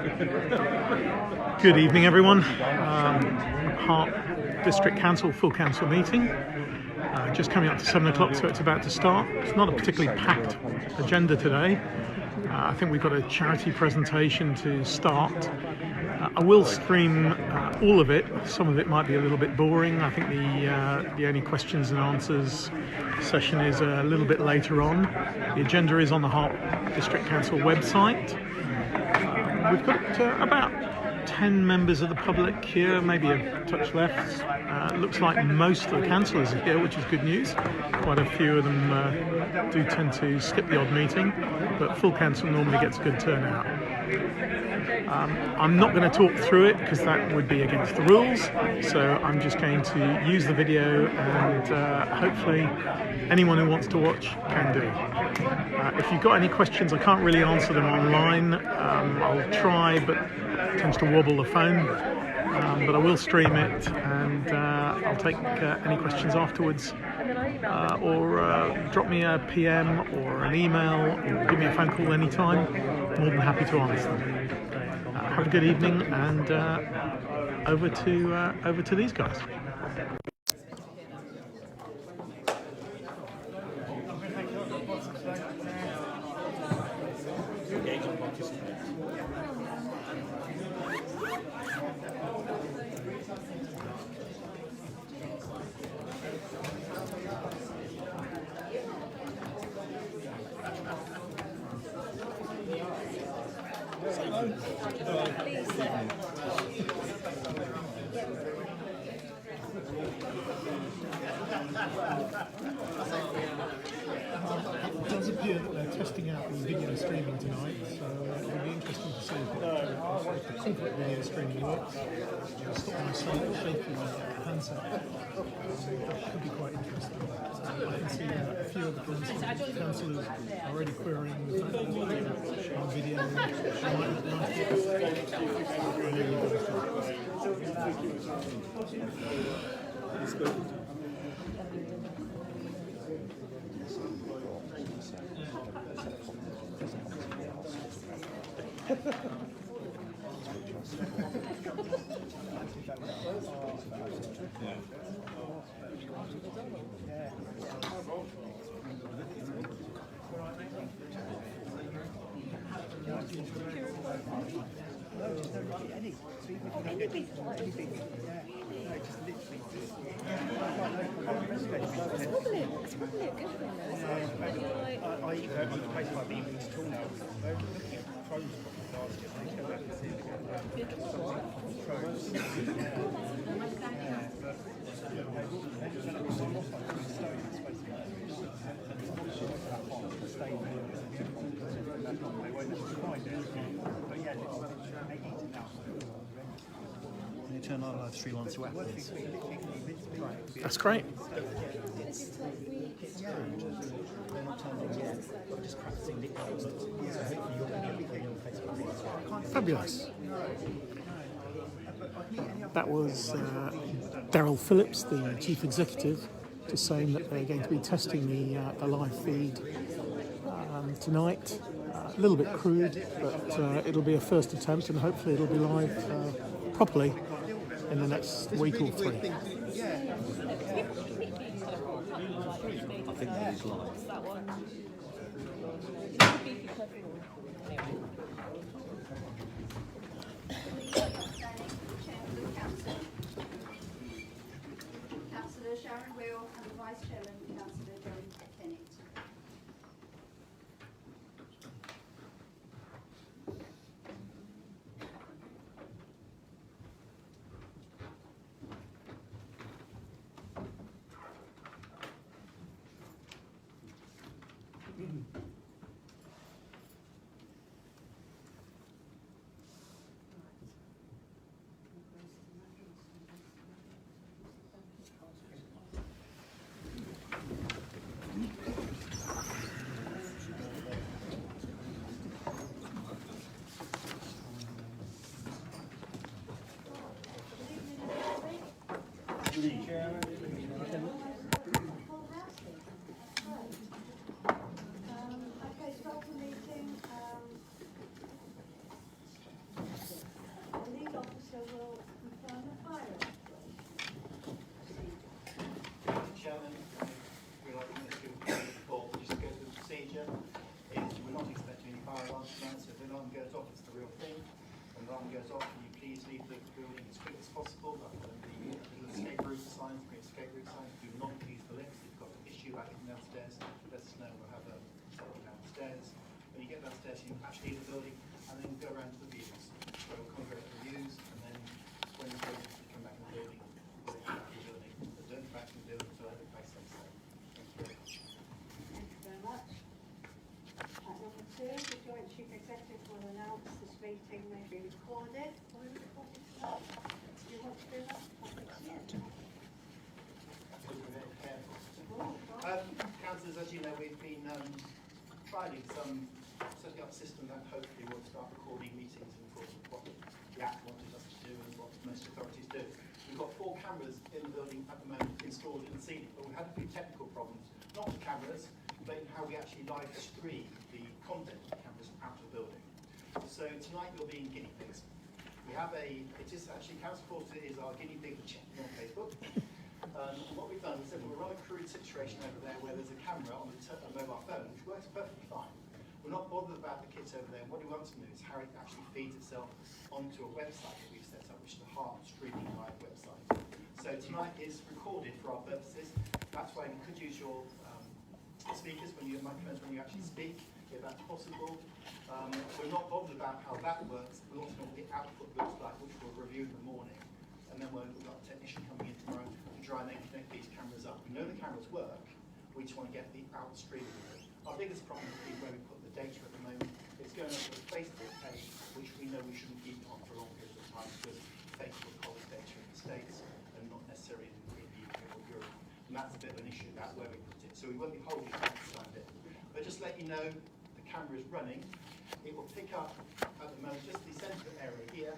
Good evening, everyone. Hart District Council full council meeting. Just coming up to 7 o'clock, so it's about to start. It's not a particularly packed agenda today. I think we've got a charity presentation to start. I will stream all of it. Some of it might be a little bit boring. I think the only questions and answers session is a little bit later on. The agenda is on the Hart District Council website. We've got about 10 members of the public here, maybe a touch left. Looks like most of the councillors are here, which is good news. Quite a few of them do tend to skip the odd meeting, but full council normally gets a good turnout. I'm not going to talk through it because that would be against the rules, so I'm just going to use the video and hopefully anyone who wants to watch can do. If you've got any questions, I can't really answer them online. I'll try, but it tends to wobble the phone. But I will stream it, and I'll take any questions afterwards, or drop me a PM or an email, or give me a phone call anytime. More than happy to answer them. Have a good evening, and over to these guys. It does appear that they're testing out the video streaming tonight, so it'll be interesting to see if the corporate video streaming works. Stop my shaky handset. That could be quite interesting. I can see a few of the councillors are already querying the fact that our video might not You turn our live stream on to weapons. That's great. Fabulous. That was Daryl Phillips, the Chief Executive, just saying that they're going to be testing the live feed tonight. A little bit crude, but it'll be a first attempt, and hopefully it'll be live properly in the next week or three. I think that is live. Councillor Sharon Will and the Vice Chairman, Councillor John Bennett. goes off, can you please leave the building as quick as possible? Like the escape route signs, the escape route signs, do not use the lifts. If you've got an issue like getting downstairs, let us know. We'll have a consultant downstairs. When you get downstairs, you actually leave the building and then go around to the views. So we'll congregate the views, and then when you're ready to come back in the building, we'll come back in the building. But don't come back in the building until every place is safe. Thank you very much. Thank you very much. Number 2, the Joint Chief Executive will announce this meeting may be recorded. Will we record it tonight? Do you want to do that? Councillors, as you know, we've been trialling setting up a system that hopefully will start recording meetings in accordance with what the Act wanted us to do and what most authorities do. We've got 4 cameras in the building at the moment installed in the ceiling, but we've had a few technical problems, not the cameras, but in how we actually live stream the content of the cameras out of the building. So tonight you're being guinea pigs. We have Councillor Forster is our guinea pig for checking on Facebook. And what we've done is that we're on a crude situation over there where there's a camera on a mobile phone which works perfectly fine. We're not bothered about the kits over there. What we want to know is how it actually feeds itself onto a website that we've set up, which is the Hart streaming live website. So tonight is recorded for our purposes. That's why we could use your speakers when you microphones when you actually speak, if that's possible. We're not bothered about how that works. We want to know what the output looks like, which we'll review in the morning. And then we've got a technician coming in tomorrow to try and then connect these cameras up. We know the cameras work. We just want to get the outstreaming of it. Our biggest problem is where we put the data at the moment. It's going up to the Facebook page, which we know we shouldn't keep on for long periods of time because Facebook holds data in the States and not necessarily in the UK or Europe. And that's a bit of an issue about where we put it. So we won't be holding that signed in. But just let you know, the camera is running. It will pick up at the moment just the centre area here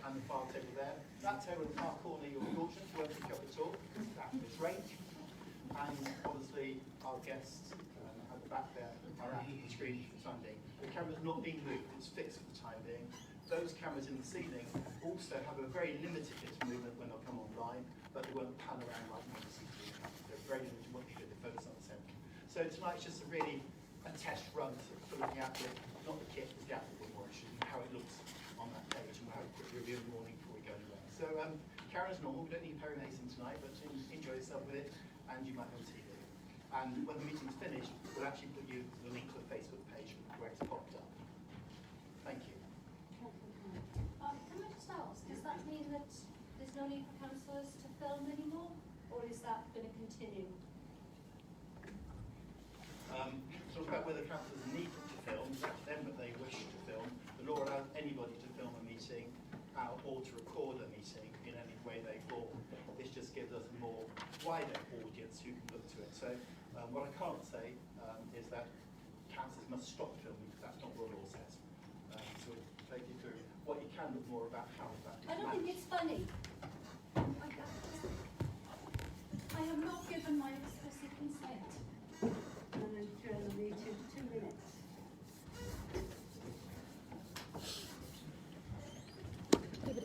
and the file table there. That table in the far corner, your Objections won't pick up at all because it's out of its range. And obviously our guests at the back there are out of the screen for the time being. The camera's not being moved, it's fixed for the time being. Those cameras in the ceiling also have a very limited bit of movement when they'll come online, but they won't pan around like most CCTV cameras. They're very limited what they do, they focus on the centre. So tonight's just a test run for looking at it, not the kit, but the output more issues and how it looks on that page, and we'll have a quick review in the morning before we go anywhere. So carry on as normal, we don't need Peronation tonight, but enjoy yourself with it, and you might have a TV. And when the meeting's finished, we'll actually put you the link to the Facebook page where it's popped up. Thank you. Can I just ask, does that mean that there's no need for councillors to film anymore, or is that going to continue? Talk about whether councillors need to film, that's them that they wish to film. The law allows anybody to film a meeting or to record a meeting in any way they want. This just gives us a more wider audience who can look to it. So what I can't say is that councillors must stop filming, because that's not what the law says. So we'll take you through what you can look more about how that is I don't think it's funny. I have not given my explicit consent. And then adjourn the meeting for 2 minutes. Yeah, but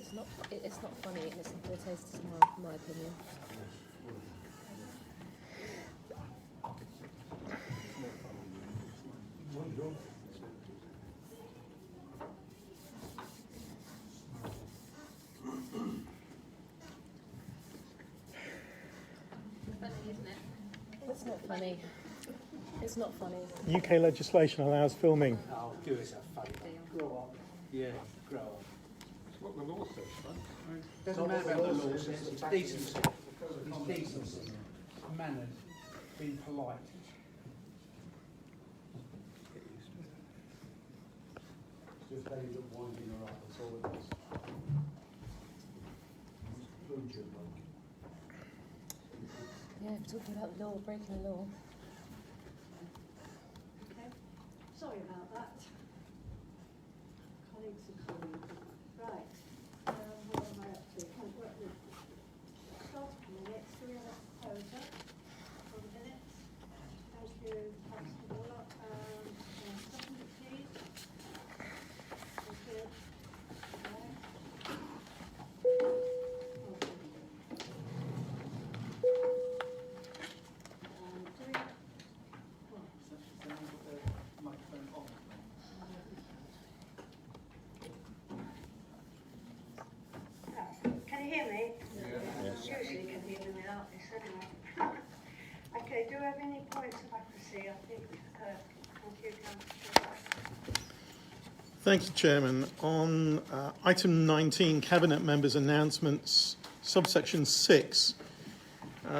it's not funny and it's in poor taste, in my opinion. It's not funny. It's not funny. UK legislation allows filming. Oh, do us a favour. Grow up. Yeah, grow up. It's what the law says, right? Doesn't matter about the law, it's decency. It's decency. Manners. Being polite. Just days of winding her up, that's all it is. Yeah, we're talking about the law, breaking the law. Okay. Sorry about that. Colleagues and colleagues. Right. What am I up to? Can't work with. Start of the minutes. Do we have a proposer for the minutes? Thank you, Councillor Warlock. Second, please. Thank you. Right. hear me? Yes. Usually you can hear me without this anyway. Okay, do we have any points of accuracy? I think, thank you, Councillor. Thank you, Chairman. On item 19, Cabinet Members' Announcements, subsection 6,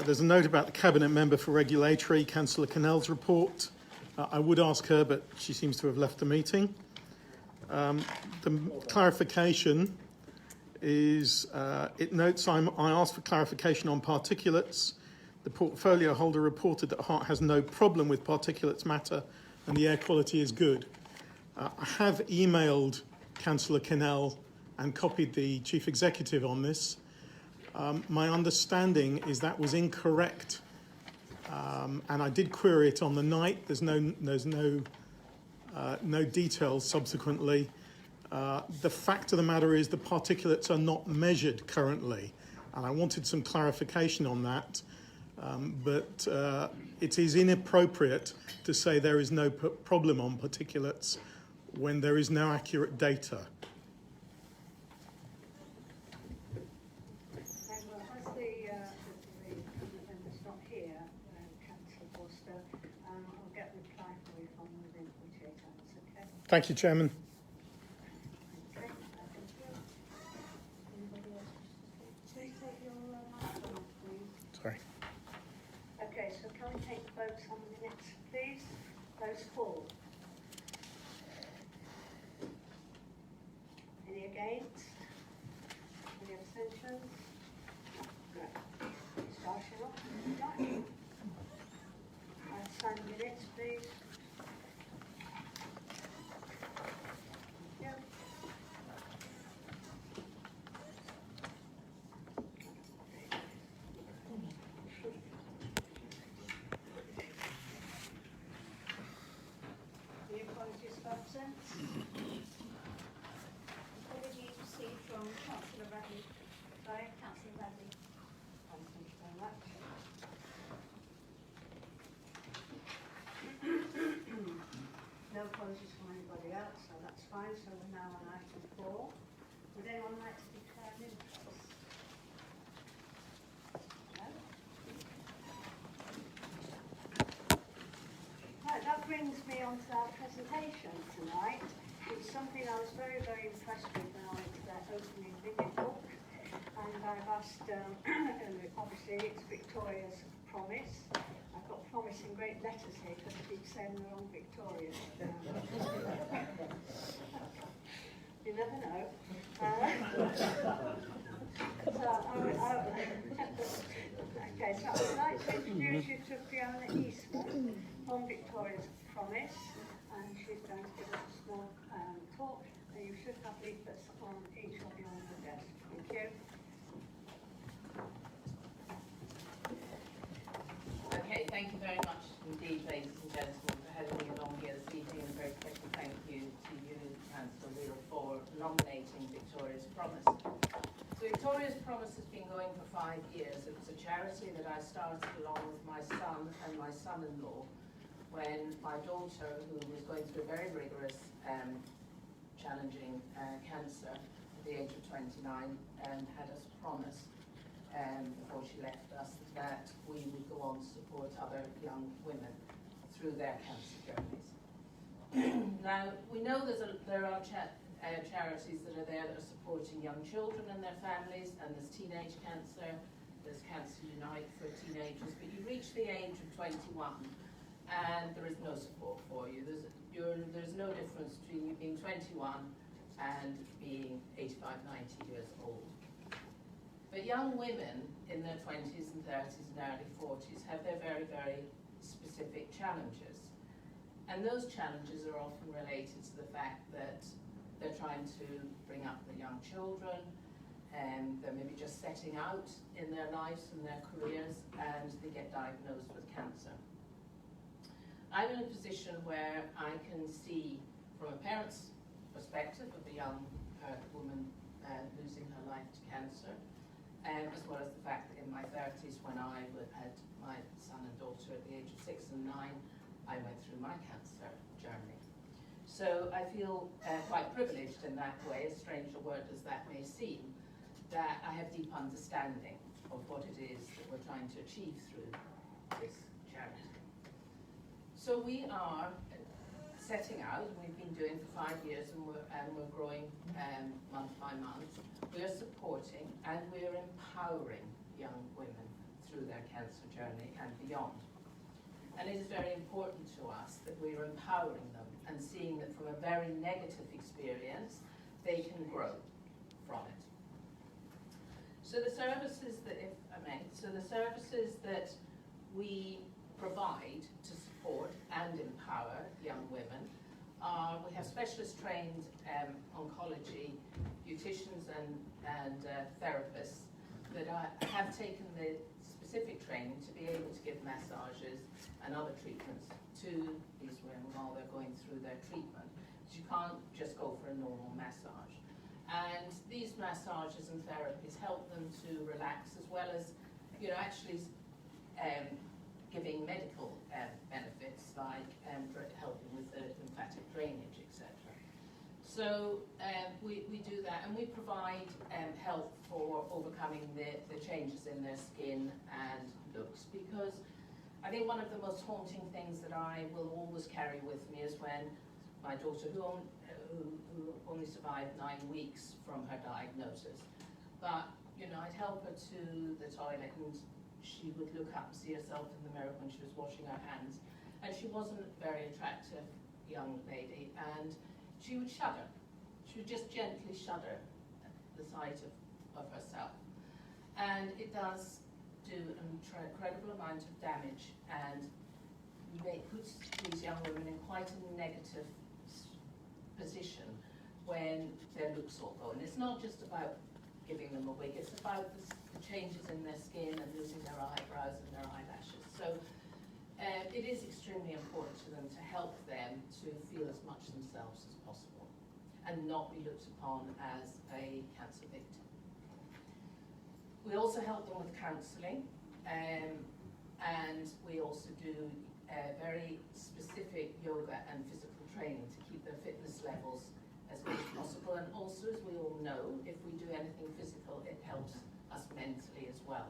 there's a note about the Cabinet Member for Regulatory, Councillor Cannell's report. I would ask her, but she seems to have left the meeting. The clarification is, it notes I asked for clarification on particulates. The portfolio holder reported that Hart has no problem with particulates matter and the air quality is good. I have emailed Councillor Cannell and copied the Chief Executive on this. My understanding is that was incorrect, and I did query it on the night. There's no details subsequently. The fact of the matter is the particulates are not measured currently, and I wanted some clarification on that. But it is inappropriate to say there is no problem on particulates when there is no accurate data. Well, as the member's not here, Councillor Forster, I'll get the reply for you from within 48 hours, okay? Thank you, Chairman. Okay, thank you. Anybody else? Please take your microphone, please. Sorry. Okay, so can we take votes on the minutes, please? Votes for. Any against? Any abstentions? Right. Start you off. Right. Sign the minutes, please. Yeah. Any apologies for absence? Apologies received from Councillor Radley. Sorry? Councillor Radley. Thank you very much. No apologies from anybody else, so that's fine. So we're now on item 4. Would anyone like to declare an interest? No? Right, that brings me on to our presentation tonight. It's something I was very, very impressed with when I went to their opening video book. And I've asked, obviously it's Victoria's promise. I've got promise in great letters here because I keep saying the wrong Victoria. You never know. Okay, so I would like to introduce you to Fiona Eastman from Victoria's Promise, and she's going to give us a small talk, and you should have leaflets on each of you on the desk. Thank you. Okay, thank you very much indeed, ladies and gentlemen, for having me along here this evening, and a very special thank you to you, Councillor Wheel, for nominating Victoria's Promise. So Victoria's Promise has been going for 5 years. It was a charity that I started along with my son and my son-in-law when my daughter, who was going through a very rigorous, challenging cancer at the age of 29, had us promise before she left us that we would go on to support other young women through their cancer journeys. Now, we know there are charities that are there that are supporting young children and their families, and there's teenage cancer, there's Cancer Unite for teenagers, but you reach the age of 21 and there is no support for you. There's no difference between you being 21 and being 85, 90 years old. But young women in their 20s and 30s and early 40s have their very, very specific challenges. And those challenges are often related to the fact that they're trying to bring up the young children, and they're maybe just setting out in their lives and their careers, and they get diagnosed with cancer. I'm in a position where I can see from a parent's perspective of a young woman losing her life to cancer, as well as the fact that in my 30s, when I had my son and daughter at the age of 6 and 9, I went through my cancer journey. So I feel quite privileged in that way, as strange a word as that may seem, that I have deep understanding of what it is that we're trying to achieve through this charity. So we are setting out, and we've been doing for 5 years, and we're growing month by month. We are supporting and we're empowering young women through their cancer journey and beyond. And it is very important to us that we're empowering them and seeing that from a very negative experience, they can grow from it. So the services that, if I may, the services that we provide to support and empower young women are, we have specialist trained oncology beauticians and therapists that have taken the specific training to be able to give massages and other treatments to these women while they're going through their treatment. So you can't just go for a normal massage. And these massages and therapies help them to relax, as well as, you know, actually giving medical benefits like helping with the lymphatic drainage, etc. So we do that, and we provide help for overcoming the changes in their skin and looks, because I think one of the most haunting things that I will always carry with me is when my daughter, who only survived 9 weeks from her diagnosis, but you know, I'd help her to the toilet and she would look up and see herself in the mirror when she was washing her hands, and she wasn't a very attractive young lady, and she would shudder. She would just gently shudder at the sight of herself. And it does do an incredible amount of damage, and puts these young women in quite a negative position when their looks all go. And it's not just about giving them a wig, it's about the changes in their skin and losing their eyebrows and their eyelashes. So it is extremely important to them to help them to feel as much themselves as possible and not be looked upon as a cancer victim. We also help them with counselling, and we also do very specific yoga and physical training to keep their fitness levels as good as possible. And also, as we all know, if we do anything physical, it helps us mentally as well.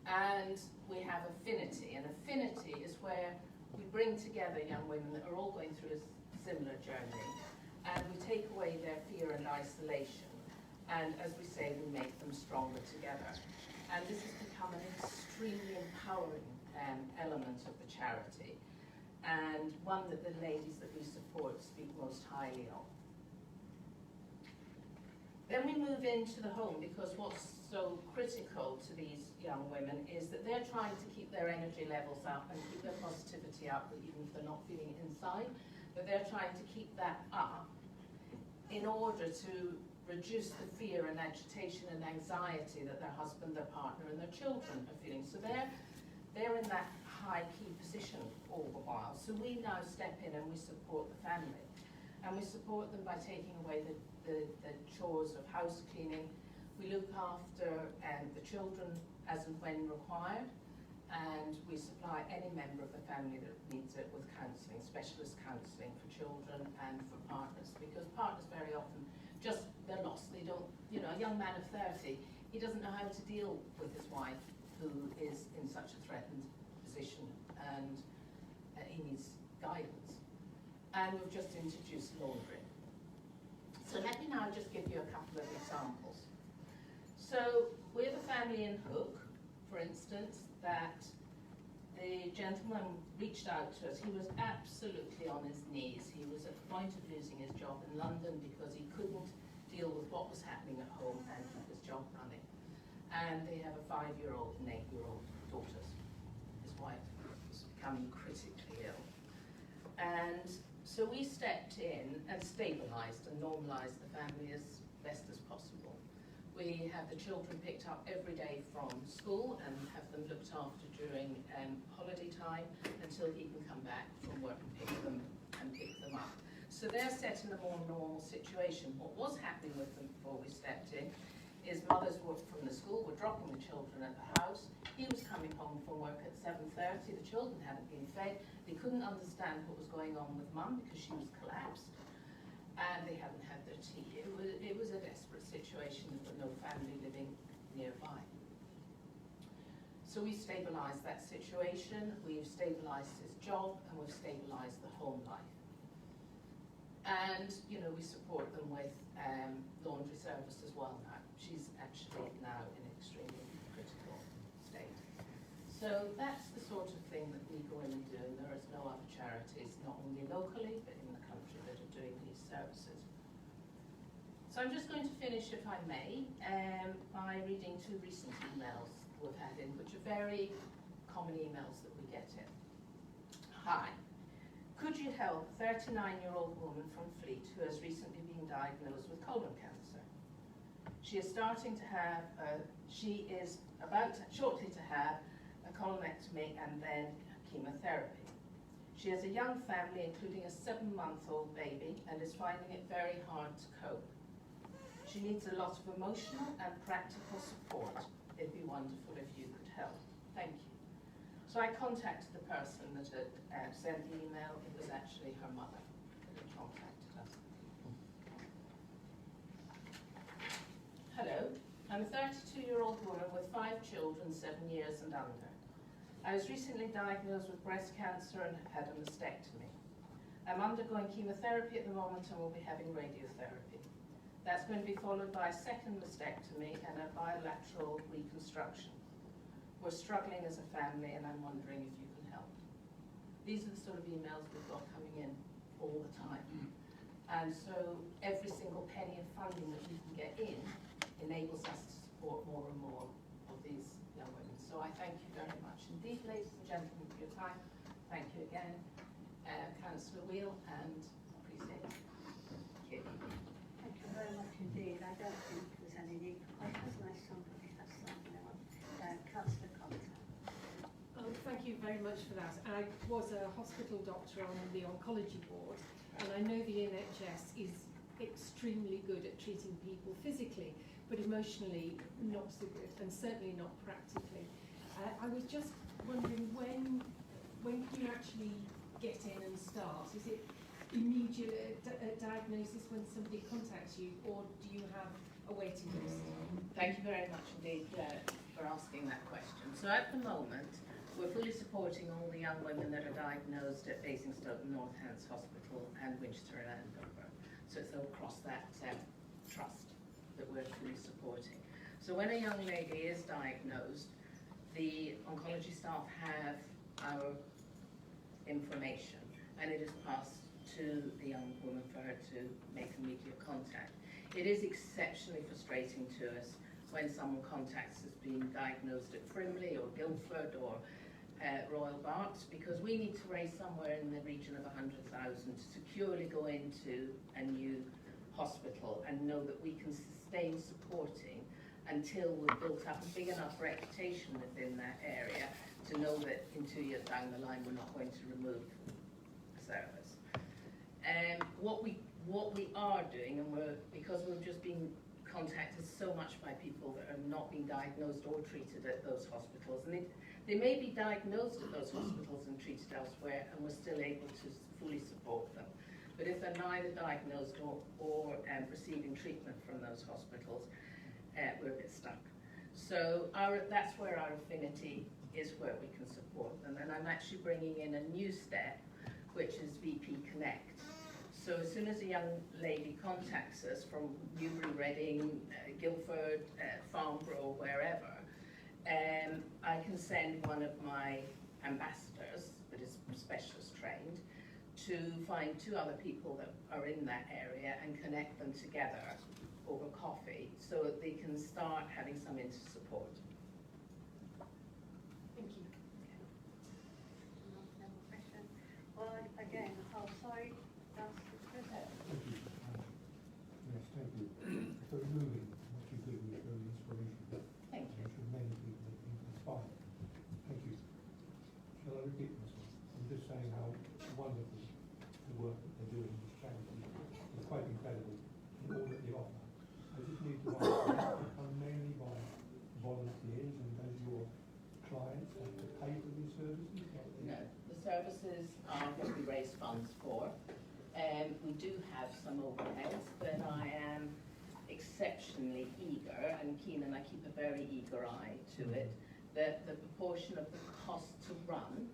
And we have affinity, and affinity is where we bring together young women that are all going through a similar journey, and we take away their fear and isolation, and as we say, we make them stronger together. And this has become an extremely empowering element of the charity, and one that the ladies that we support speak most highly of. Then we move into the home, because what's so critical to these young women is that they're trying to keep their energy levels up and keep their positivity up, even if they're not feeling it inside, but they're trying to keep that up in order to reduce the fear and agitation and anxiety that their husband, their partner and their children are feeling. So they're in that high key position all the while. So we now step in and we support the family. And we support them by taking away the chores of house cleaning. We look after the children as and when required, and we supply any member of the family that needs it with counselling, specialist counselling for children and for partners, because partners very often they're lost. They don't, you know, a young man of 30, he doesn't know how to deal with his wife who is in such a threatened position, and he needs guidance. And we've just introduced laundry. So let me now just give you a couple of examples. So we have a family in Hook, for instance, that the gentleman reached out to us. He was absolutely on his knees. He was at the point of losing his job in London because he couldn't deal with what was happening at home and keep his job running. And they have a 5-year-old and 8-year-old daughters. His wife was becoming critically ill. And so we stepped in and stabilised and normalised the family as best as possible. We have the children picked up every day from school and have them looked after during holiday time until he can come back from work and pick them up. So they're set in a more normal situation. What was happening with them before we stepped in is mothers were from the school, were dropping the children at the house. He was coming home from work at 7:30. The children hadn't been fed. They couldn't understand what was going on with mum because she was collapsed, and they hadn't had their tea. It was a desperate situation nearby. So we've stabilised that situation, we've stabilised his job, and we've stabilised the home life. And, you know, we support them with laundry service as well now. She's actually now in an extremely critical state. So that's the sort of thing that we go in and do, and there is no other charities, not only locally, but in the country, that are doing these services. So I'm just going to finish, if I may, by reading two recent emails we've had in, which are very common emails that we get in. Hi. Could you help a 39-year-old woman from Fleet who has recently been diagnosed with colon cancer? She is shortly to have a colonectomy and then chemotherapy. She has a young family, including a 7-month-old baby, and is finding it very hard to cope. She needs a lot of emotional and practical support. It'd be wonderful if you could help. Thank you. So I contacted the person that had sent the email. It was actually her mother that had contacted us. Hello, I'm a 32-year-old woman with 5 children, 7 years and under. I was recently diagnosed with breast cancer and have had a mastectomy. I'm undergoing chemotherapy at the moment and will be having radiotherapy. That's going to be followed by a second mastectomy and a bilateral reconstruction. We're struggling as a family, and I'm wondering if you can help. These are the sort of emails we've got coming in all the time. And so every single penny of funding that we can get in enables us to support more and more of these young women. So I thank you very much indeed, ladies and gentlemen, for your time. Thank you again, Councillor Wheel, and appreciate it. Thank you. Thank you very much indeed. I don't think there's any need for questions unless somebody has something else. Councillor Steve. Thank you very much for that. I was a hospital doctor on the oncology board, and I know the NHS is extremely good at treating people physically, but emotionally not so good, and certainly not practically. I was just wondering, when can you actually get in and start? Is it immediate diagnosis when somebody contacts you, or do you have a waiting list? Thank you very much indeed for asking that question. So at the moment, we're fully supporting all the young women that are diagnosed at Basingstoke and North Hants Hospital and Winchester and Andover. So it's across that trust that we're fully supporting. So when a young lady is diagnosed, the oncology staff have our information, and it is passed to the young woman for her to make immediate contact. It is exceptionally frustrating to us when someone contacts us being diagnosed at Frimley or Guildford or Royal Berks, because we need to raise somewhere in the region of 100,000 to securely go into a new hospital and know that we can sustain supporting until we've built up a big enough reputation within that area to know that in 2 years down the line we're not going to remove the service. What we are doing, and because we've just been contacted so much by people that are not being diagnosed or treated at those hospitals, and they may be diagnosed at those hospitals and treated elsewhere, and we're still able to fully support them. But if they're neither diagnosed or receiving treatment from those hospitals, we're a bit stuck. So that's where our affinity is, where we can support them. And I'm actually bringing in a new step, which is VP Connect. So as soon as a young lady contacts us from Newbury, Reading, Guildford, Farnborough, wherever, I can send one of my ambassadors that is specialist trained to find 2 other people that are in that area and connect them together over coffee so that they can start having some support. Thank you. No question. Well, again, I'm sorry. That's good. Yes, thank you. For moving, what you did was very inspirational. Thank you. I'm sure many people have been inspired. Thank you. Shall I repeat myself? I'm just saying how wonderful the work that they're doing in this charity is quite incredible in all that they offer. I just need to ask, does it come mainly by volunteers, and does your clients have to pay for these services? No, the services are what we raise funds for. We do have some overheads, but I am exceptionally exceptionally eager and keen, and I keep a very eager eye to it, that the proportion of the cost to run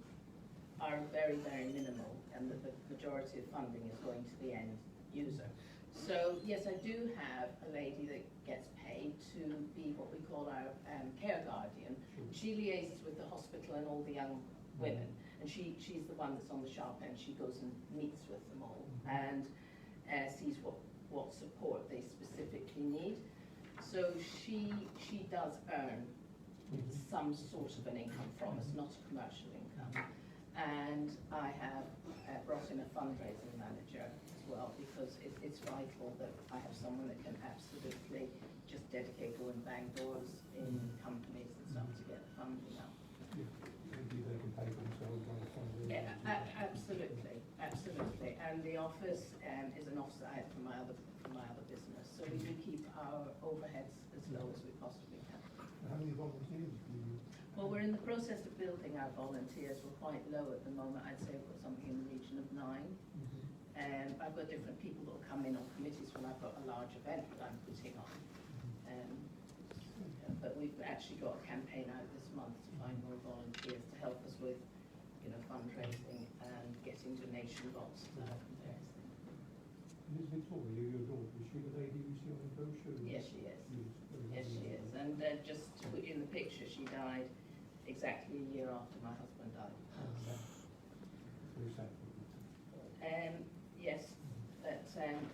are very, very minimal, and that the majority of funding is going to the end user. So yes, I do have a lady that gets paid to be what we call our care guardian. She liaises with the hospital and all the young women, and she's the one that's on the sharp end. She goes and meets with them all and sees what support they specifically need. So she does earn some sort of an income from us, not a commercial income. And I have brought in a fundraising manager as well, because it's vital that I have someone that can absolutely just dedicate, go and bang doors in companies and stuff to get the funding up. Maybe they can pay for themselves on a fundraising. Yeah, absolutely. And the office is an office I had from my other business, so we do keep our overheads as low as we possibly can. How many volunteers do you? Well, we're in the process of building our volunteers. We're quite low at the moment. I'd say we've got something in the region of 9. I've got different people that will come in on committees when I've got a large event that I'm putting on. But we've actually got a campaign out this month to find more volunteers to help us with, fundraising and getting donation boxes out and various things. Ms. Victoria, your daughter, is she the lady you see on the brochure? Yes, she is. Yes, she is. And just to put in the picture, she died exactly a year after my husband died. Very sad. Yes, but it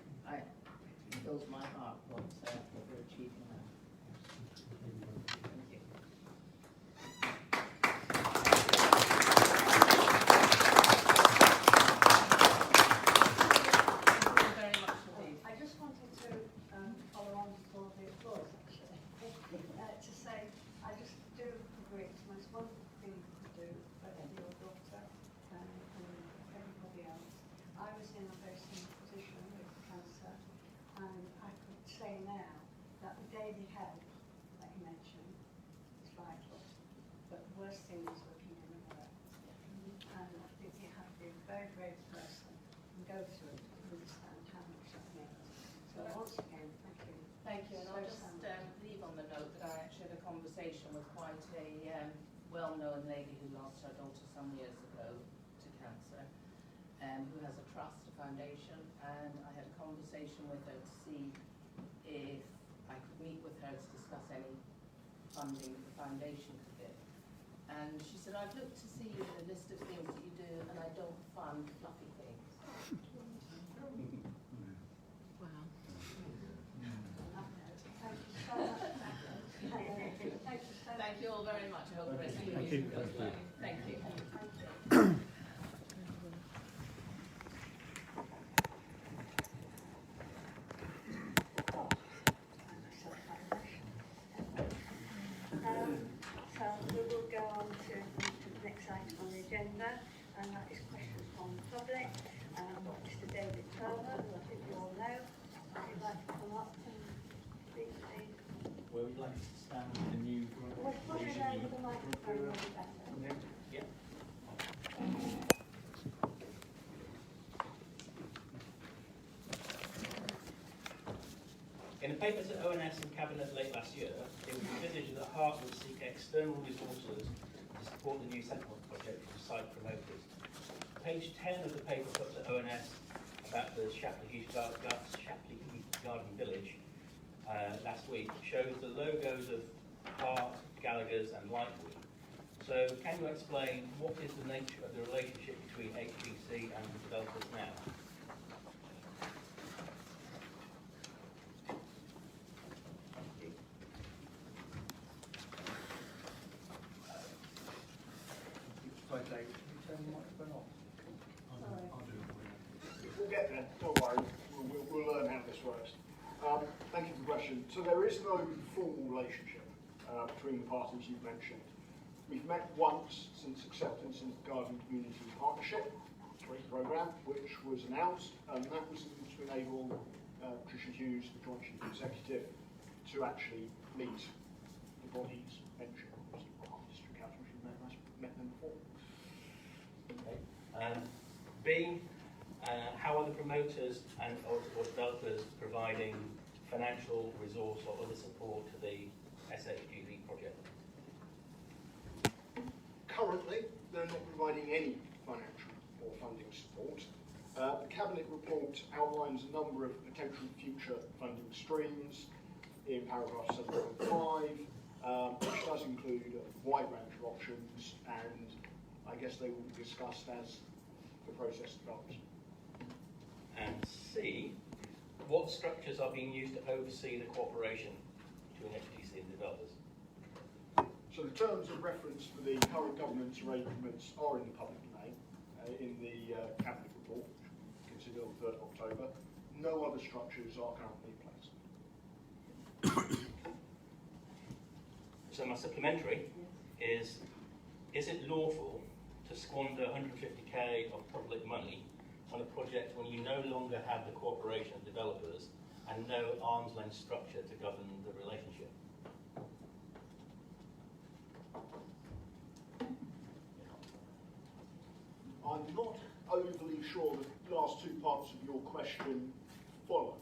fills my heart what we're achieving now. Thank you. Thank you very much indeed. I just wanted to follow on before the applause, actually, to say I just do agree it's the most wonderful thing you could do for your daughter and everybody else. I was in a very similar position with cancer, and I could say now that the daily help that you mentioned is vital, but the worst thing is looking in the mirror. And I think you have to be a very brave person and go through it to understand how much that means. So once again, thank you. Thank you, and So I'll just leave on the note that I actually had a conversation with quite a well-known lady who lost her daughter some years ago to cancer, who has a trust, a foundation, and I had a conversation with her to see if I could meet with her to discuss any funding that the foundation could give. And she said, I've looked to see the list of things that you do, and I don't fund fluffy things. Wow. Thank you all very much. I hope the rest of your Thank week you. goes well. Thank you. So we will go on to the next item on the agenda, and that is questions from the public. Mr. David Turner, who I think you all know, would like to come up and speak, please. Where would you like to stand with the new Put it over the microphone, will be better. Yeah. In a paper to ONS and Cabinet late last year, it was envisaged that Hart would seek external resources to support the new Sentinel project from site promoters. Page 10 of the paper put to ONS about the Shapley Heath Garden Village last week shows the logos of Hart, Gallagher's and Lightwood. So can you explain what is the nature of the relationship between HBC and the developers now? Sorry, Dave, can you turn the microphone off? We'll get there, don't worry, we'll learn how this works. Thank you for the question. So there is no formal relationship between the parties you've mentioned. We've met once since acceptance into the Garden Community Partnership programme, which was announced, and that was to enable Patricia Hughes, the Joint Chief Executive, to actually lead the body's mention. District Councillors, you've met them before. Okay. B, how are the promoters and or developers providing financial, resource or other support to the SHGV project? Currently, they're not providing any financial or funding support. The Cabinet report outlines a number of potential future funding streams in paragraph 7.5, which does include a wide range of options, and I guess they will be discussed as the process develops. And C, what structures are being used to oversee the cooperation between HDC and developers? So the terms of reference for the current governance arrangements are in the public domain, in the Cabinet report, considered on the 3rd of October. No other structures are currently in place. So my supplementary is it lawful to squander 150k of public money on a project when you no longer have the cooperation of developers and no arm's length structure to govern the relationship? I'm not overly sure the last two parts of your question followed.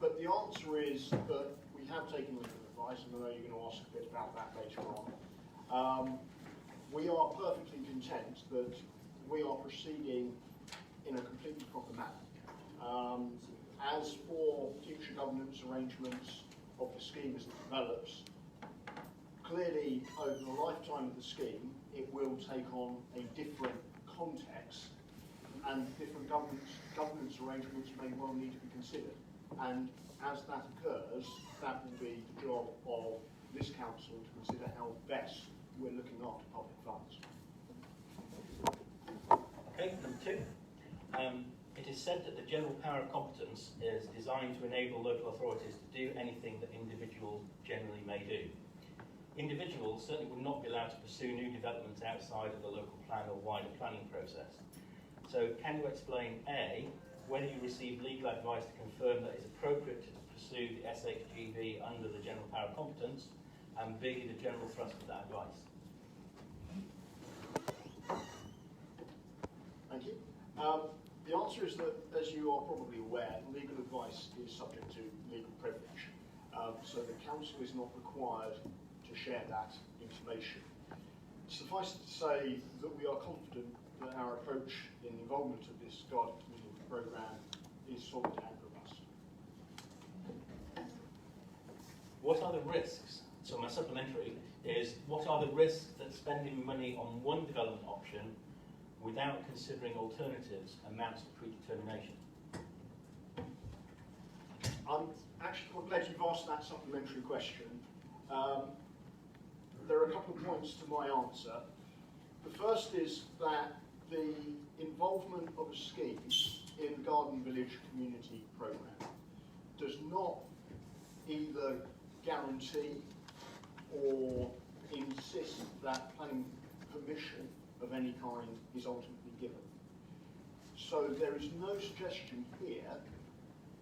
But the answer is that we have taken legal advice, and I know you're going to ask a bit about that later on. We are perfectly content that we are proceeding in a completely proper manner. As for future governance arrangements of the scheme as it develops, clearly over the lifetime of the scheme, it will take on a different context, and different governance arrangements may well need to be considered. And as that occurs, that will be the job of this council to consider how best we're looking after public funds. Okay, number 2. It is said that the general power of competence is designed to enable local authorities to do anything that individuals generally may do. Individuals certainly would not be allowed to pursue new developments outside of the local plan or wider planning process. So can you explain A, whether you received legal advice to confirm that it's appropriate to pursue the SHGV under the general power of competence, and B, the general thrust of that advice? Thank you. The answer is that, as you are probably aware, legal advice is subject to legal privilege. So the council is not required to share that information. Suffice it to say that we are confident that our approach in the involvement of this guided community programme is solid and robust. What are the risks? So my supplementary is, what are the risks that spending money on one development option without considering alternatives amounts to predetermination? I'm actually quite glad you've asked that supplementary question. There are a couple of points to my answer. The first is that the involvement of a scheme in the Garden Village Community Programme does not either guarantee or insist that planning permission of any kind is ultimately given. So there is no suggestion here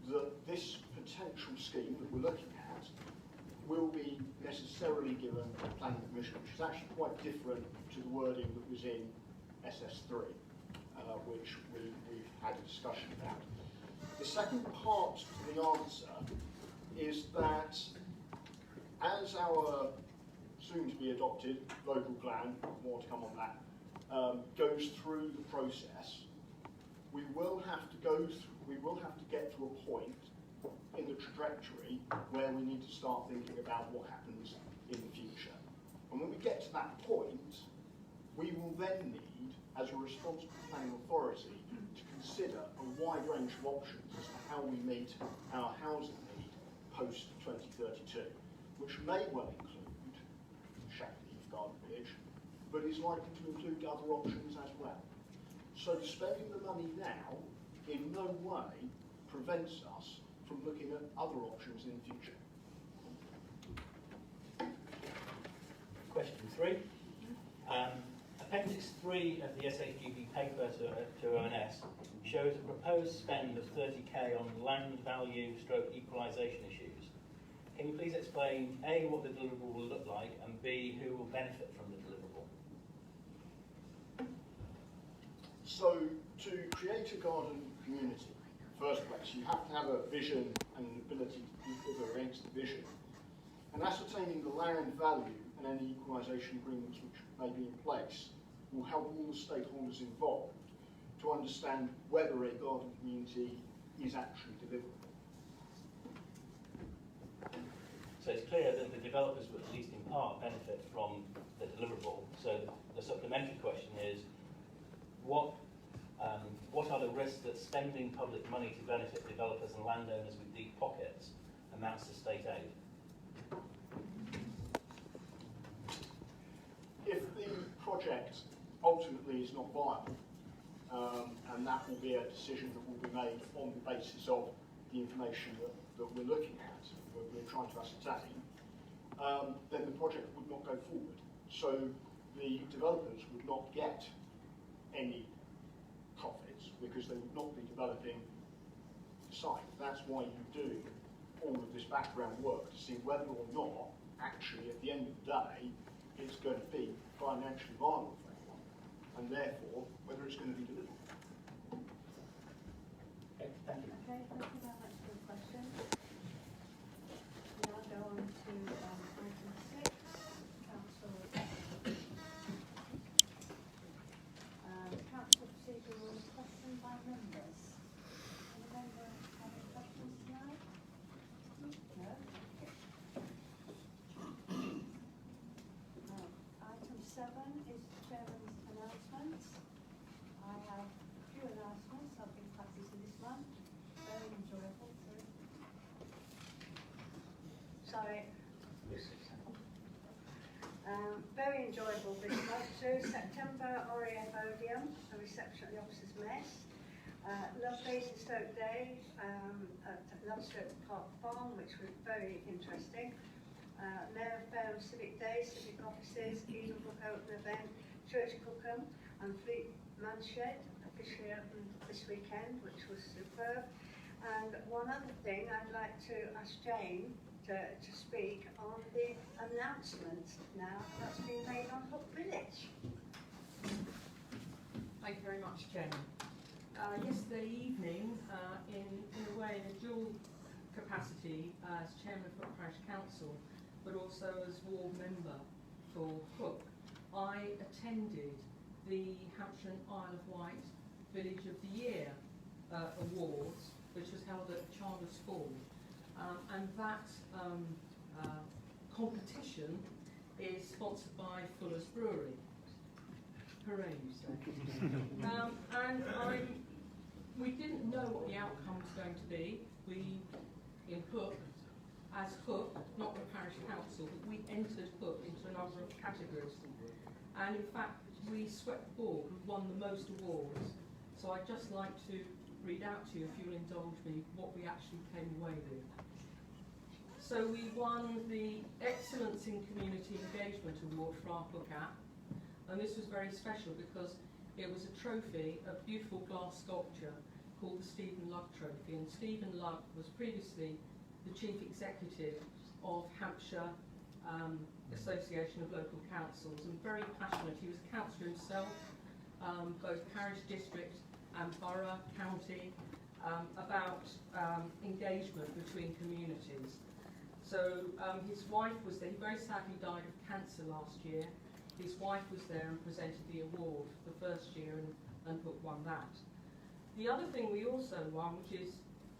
that this potential scheme that we're looking at will be necessarily given planning permission, which is actually quite different to the wording that was in SS3, which we've had a discussion about. The second part of the answer is that as our soon-to-be adopted local plan, more to come on that, goes through the process, we will have to get to a point in the trajectory where we need to start thinking about what happens in the future. And when we get to that point, we will then need, as a responsible planning authority, to consider a wide range of options as to how we meet our housing need post-2032, which may well include Shapley Heath Garden Village, but is likely to include other options as well. So spending the money now in no way prevents us from looking at other options in the future. Question 3. Appendix 3 of the SHGV paper to ONS shows a proposed spend of 30k on land value stroke equalisation issues. Can you please explain A, what the deliverable will look like, and B, who will benefit from the deliverable? So to create a garden community first place. You have to have a vision and an ability to deliver against the vision. And ascertaining the land value and any equalisation agreements which may be in place will help all the stakeholders involved to understand whether a garden community is actually deliverable. So it's clear that the developers will at least in part benefit from the deliverable. So the supplementary question is, what are the risks that spending public money to benefit developers and landowners with deep pockets amounts to state aid? If the project ultimately is not viable, and that will be a decision that will be made on the basis of the information that we're looking at, we're trying to ascertain, then the project would not go forward. So the developers would not get any profits because they would not be developing the site. That's why you do all of this background work to see whether or not actually at the end of the day it's going to be financially viable for everyone, and therefore whether it's going to be delivered. Okay, thank you. Okay, thank you very much for the question. Now go on to item 6, Council procedure rules, question by members. Any member have any questions tonight? No? Item 7 is Chairman's announcements. I have a few announcements. I've been practicing this one. Very enjoyable. Sorry. Very enjoyable this month too. September, RAF Odium, a reception at the officers' mess. Lovely Stoke Day at Lovestoke Park Farm, which was very interesting. Mayor Fair and Civic Day, civic offices, Eden Book Open event, Church Cookham and Fleet Manshed officially opened this weekend, which was superb. And one other thing, I'd like to ask Jane to speak on the announcement now that's been made on Hook Village. Thank you very much, Chairman. Yesterday evening, in a way, in a dual capacity as Chairman of Hook Parish Council, but also as ward member for Hook, I attended the Hampshire and Isle of Wight Village of the Year Awards, which was held at Chandler's Fall. And that competition is sponsored by Fuller's Brewery. Hooray, you say. And we didn't know what the outcome was going to be. We, in Hook, as Hook, not the parish council, but we entered Hook into a number of categories. And in fact, we swept the board, we won the most awards. So I'd just like to read out to you, if you'll indulge me, what we actually came away with. So we won the Excellence in Community Engagement Award for our Hook app, and this was very special because it was a trophy, a beautiful glass sculpture called the Stephen Lugg Trophy, and Stephen Lugg was previously the Chief Executive of Hampshire Association of Local Councils, and very passionate. He was a councillor himself, both parish, district and borough, county, about engagement between communities. So his wife was there. He very sadly died of cancer last year. His wife was there and presented the award for the first year, and Hook won that. The other thing we also won, which is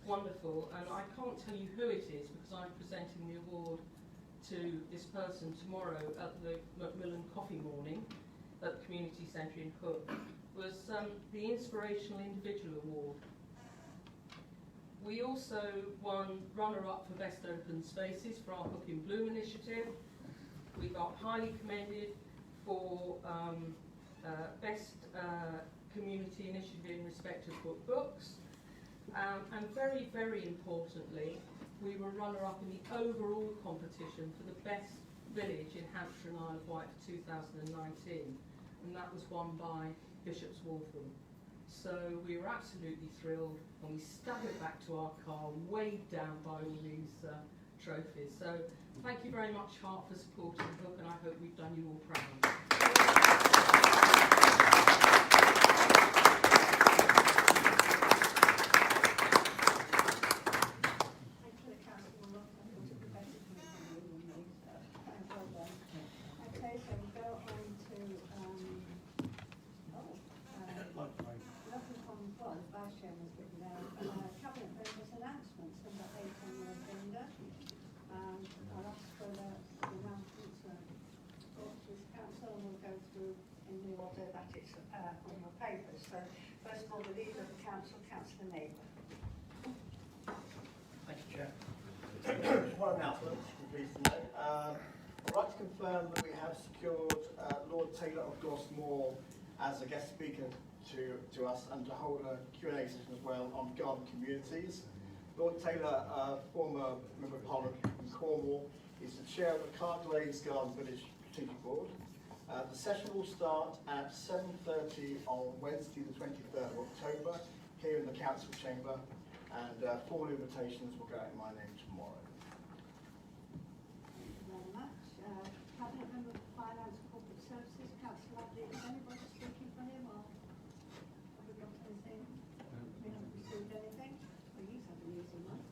wonderful, and I can't tell you who it is because I'm presenting the award to this person tomorrow at the Macmillan Coffee Morning at the Community Centre in Hook, was the Inspirational Individual Award. We also won runner-up for Best Open Spaces for our Hook in Bloom initiative. We got highly commended for Best Community Initiative in respect of Hook Books. And very, very importantly, we were runner-up in the overall competition for the Best Village in Hampshire and Isle of Wight for 2019. And that was won by Bishop's Waltham. So we were absolutely thrilled, and we staggered back to our car, weighed down by all these trophies. So thank you very much, Hart, for supporting Hook, and I hope we've done you all proud. papers. So first of all, the leader of the council, Councillor Neighbour. Thank you, Chair. One announcement, please today. I'd like to confirm that we have secured Lord Taylor of Gosmore as a guest speaker to us and to hold a Q&A session as well on garden communities. Lord Taylor, former Member of Parliament from Cornwall, is the chair of the Carglades Garden Village Strategic Board. The session will start at 7:30 on Wednesday the 23rd of October here in the Council Chamber, and formal invitations will go out in my name tomorrow. Thank you very much. Cabinet Member for Finance and Corporate Services, Councillor Lovely. Is anybody speaking for him, or have we got anything? We haven't received anything. Well, you have an easy one.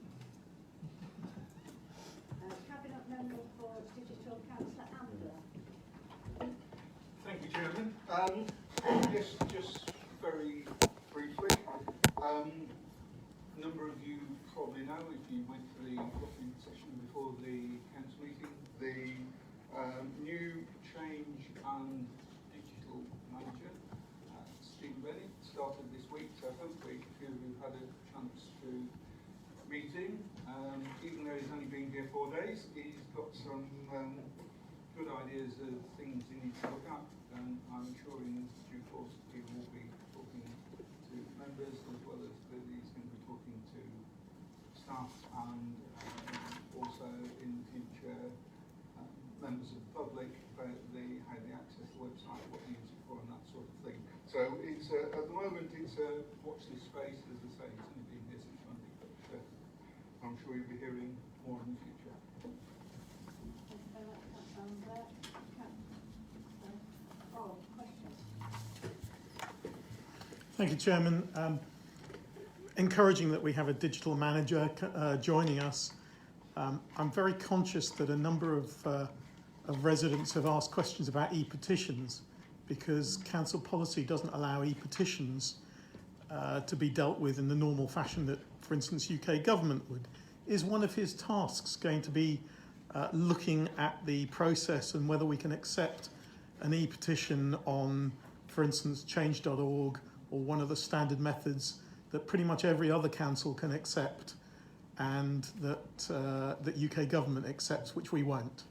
Cabinet Member for Digital, Councillor Ambler. Thank you, Chairman. Yes, just very briefly. A number of you probably know, if you went to the coffee session before the council meeting, the new change and digital manager, Stephen Bennett, started this week, so hopefully a few of you have had a chance to meet him. Even though he's only been here 4 days, he's got some good ideas of things he needs to look at, and I'm sure in due course he will be talking to members as well as he's going to be talking to staff and also in the future members of the public about how they access the website, what they use it for and that sort of thing. So it's at the moment it's watch this space. As I say, it's only been here since Monday, but I'm sure you'll be hearing more in the future. Thank you very much, Councillor Ambler. Thank you, Chairman. Encouraging that we have a digital manager joining us. I'm very conscious that a number of residents have asked questions about e-petitions because council policy doesn't allow e-petitions to be dealt with in the normal fashion that, for instance, UK government would. Is one of his tasks going to be looking at the process and whether we can accept an e-petition on, for instance, change.org or one of the standard methods that pretty much every other council can accept and that that UK government accepts, which we won't?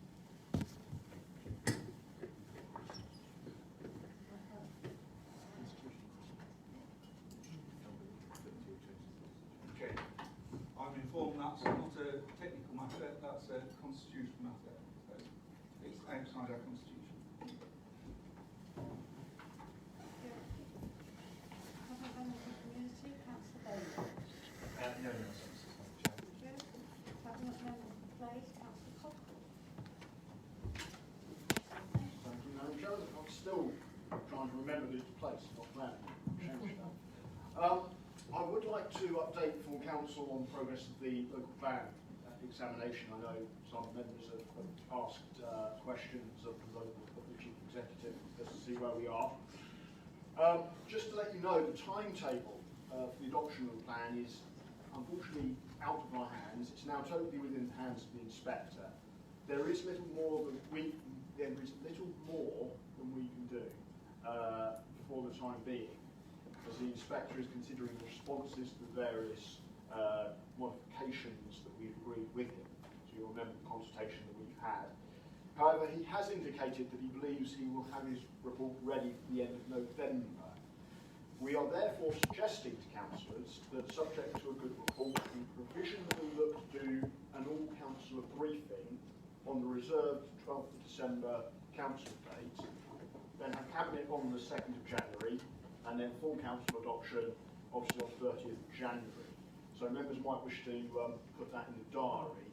Okay, I'm informed that's not a technical matter, that's a constitutional matter. So it's outside our constitution. Still trying to remember this place, not planning. I would like to update full council on progress of the local plan examination. I know some members have asked questions of the Chief Executive just to see where we are. Just to let you know, the timetable for the adoption of the plan is unfortunately out of our hands. It's now totally within the hands of the inspector. There is little more than we can do for the time being, as the inspector is considering responses to the various modifications that we've agreed with him. So you'll remember the consultation that we've had. However, he has indicated that he believes he will have his report ready for the end of November. We are therefore suggesting to councillors that, subject to a good report, we provisionally look to do an all-councillor briefing on the reserved 12th of December council date, then have cabinet on the 2nd of January, and then full council adoption obviously on 30th of January. So members might wish to put that in the diary.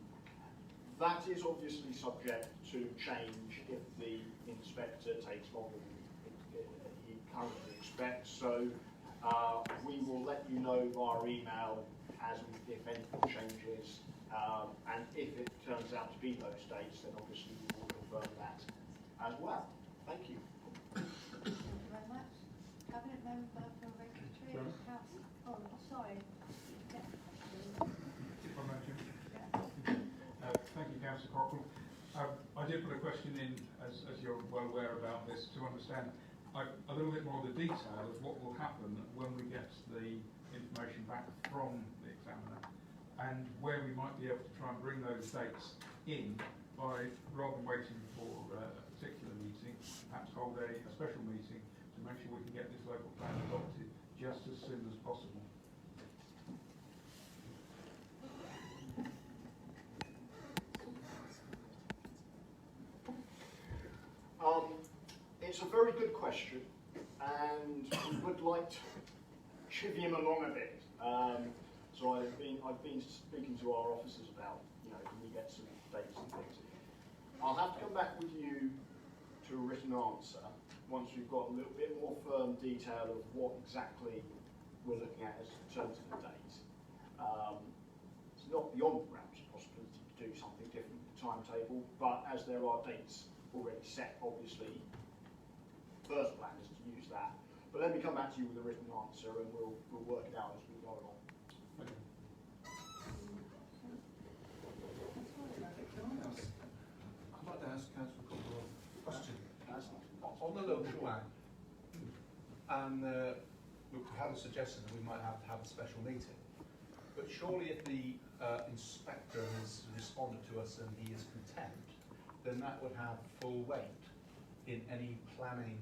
That is obviously subject to change if the inspector takes longer than he currently expects. So we will let you know via email as if anything changes, and if it turns out to be those dates, then obviously we will confirm that as well. Thank you. Thank you very much. Cabinet Member for Regulatory. Oh, sorry. Thank you, Councillor Cockrell. I did put a question in, as you're well aware about this, to understand a little bit more of the detail of what will happen when we get the information back from the examiner, and where we might be able to try and bring those dates in by, rather than waiting for a particular meeting, perhaps hold a special meeting to make sure we can get this local plan adopted just as soon as possible. It's a very good question, and we would like to chivvy him along a bit. So I've been speaking to our officers about, can we get some dates and things. I'll have to come back with you to a written answer once we've got a little bit more firm detail of what exactly we're looking at as in terms of the date. It's not beyond the realms of possibility to do something different with the timetable, but as there are dates already set, obviously, first plan is to use that. But let me come back to you with a written answer, and we'll work it out as we go along. Okay. I'd like to ask Councillor a couple of questions. On the local plan, and we had a suggestion that we might have to have a special meeting. But surely if the inspector has responded to us and he is content, then that would have full weight in any planning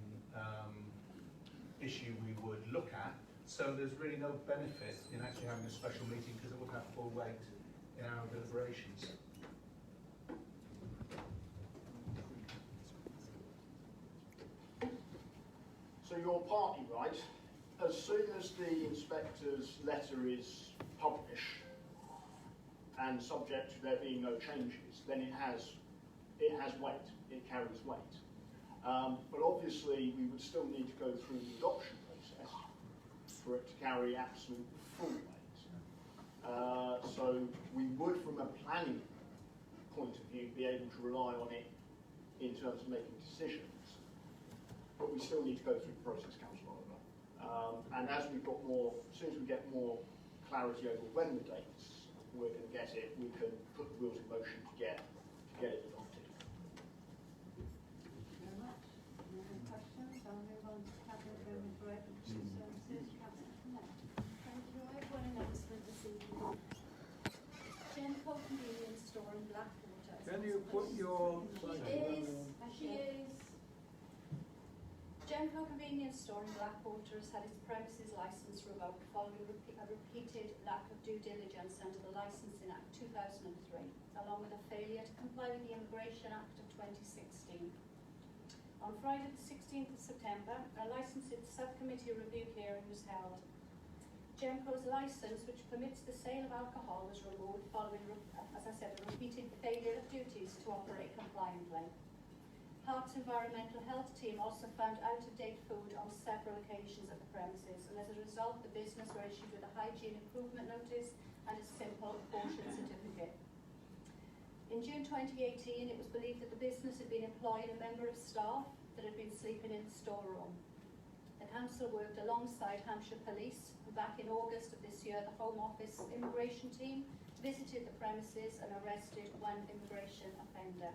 issue we would look at. So there's really no benefit in actually having a special meeting because it would have full weight in our deliberations. So you're partly right. As soon as the inspector's letter is published and subject to there being no changes, then it has weight, it carries weight. But obviously we would still need to go through the adoption process for it to carry absolute full weight. So we would, from a planning point of view, be able to rely on it in terms of making decisions. But we still need to go through the process, Councillor Oliver. And as we've got more, as soon as we get more clarity over when the dates we're going to get it, we can put the wheels in motion to get it adopted. Thank you very much. Any other questions? I'll move on to Cabinet Room for Emergency Services. Councillor Connect. Thank you. I have one announcement this evening. Genco Convenience Store in Blackwater. Can you put your... She is. Genco Convenience Store in Blackwater has had its premises licence revoked following a repeated lack of due diligence under the Licensing Act 2003, along with a failure to comply with the Immigration Act of 2016. On Friday the 16th of September, a licensing subcommittee review hearing was held. Genco's licence, which permits the sale of alcohol, was removed following, as I said, a repeated failure of duties to operate compliantly. Hart's environmental health team also found out-of-date food on several occasions at the premises, and as a result the business were issued with a hygiene improvement notice and a simple portion certificate. In June 2018 it was believed that the business had been employing a member of staff that had been sleeping in the storeroom. The council worked alongside Hampshire Police, and back in August of this year the Home Office immigration team visited the premises and arrested one immigration offender.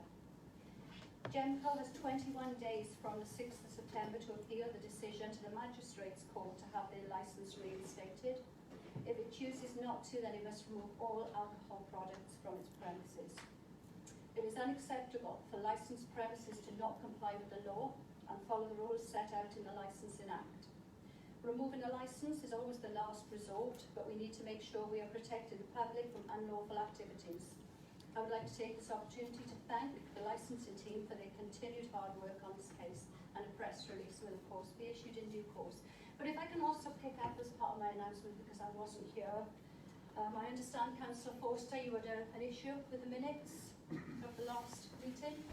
Genco has 21 days from the 6th of September to appeal the decision to the Magistrates' Court to have their licence reinstated. If it chooses not to, then it must remove all alcohol products from its premises. It is unacceptable for licensed premises to not comply with the law and follow the rules set out in the Licensing Act. Removing a licence is always the last resort, but we need to make sure we are protecting the public from unlawful activities. I would like to take this opportunity to thank the licensing team for their continued hard work on this case, and a press release will of course be issued in due course. But if I can also pick up as part of my announcement, because I wasn't here, I understand Councillor Forster, you had an issue with the minutes of the last meeting.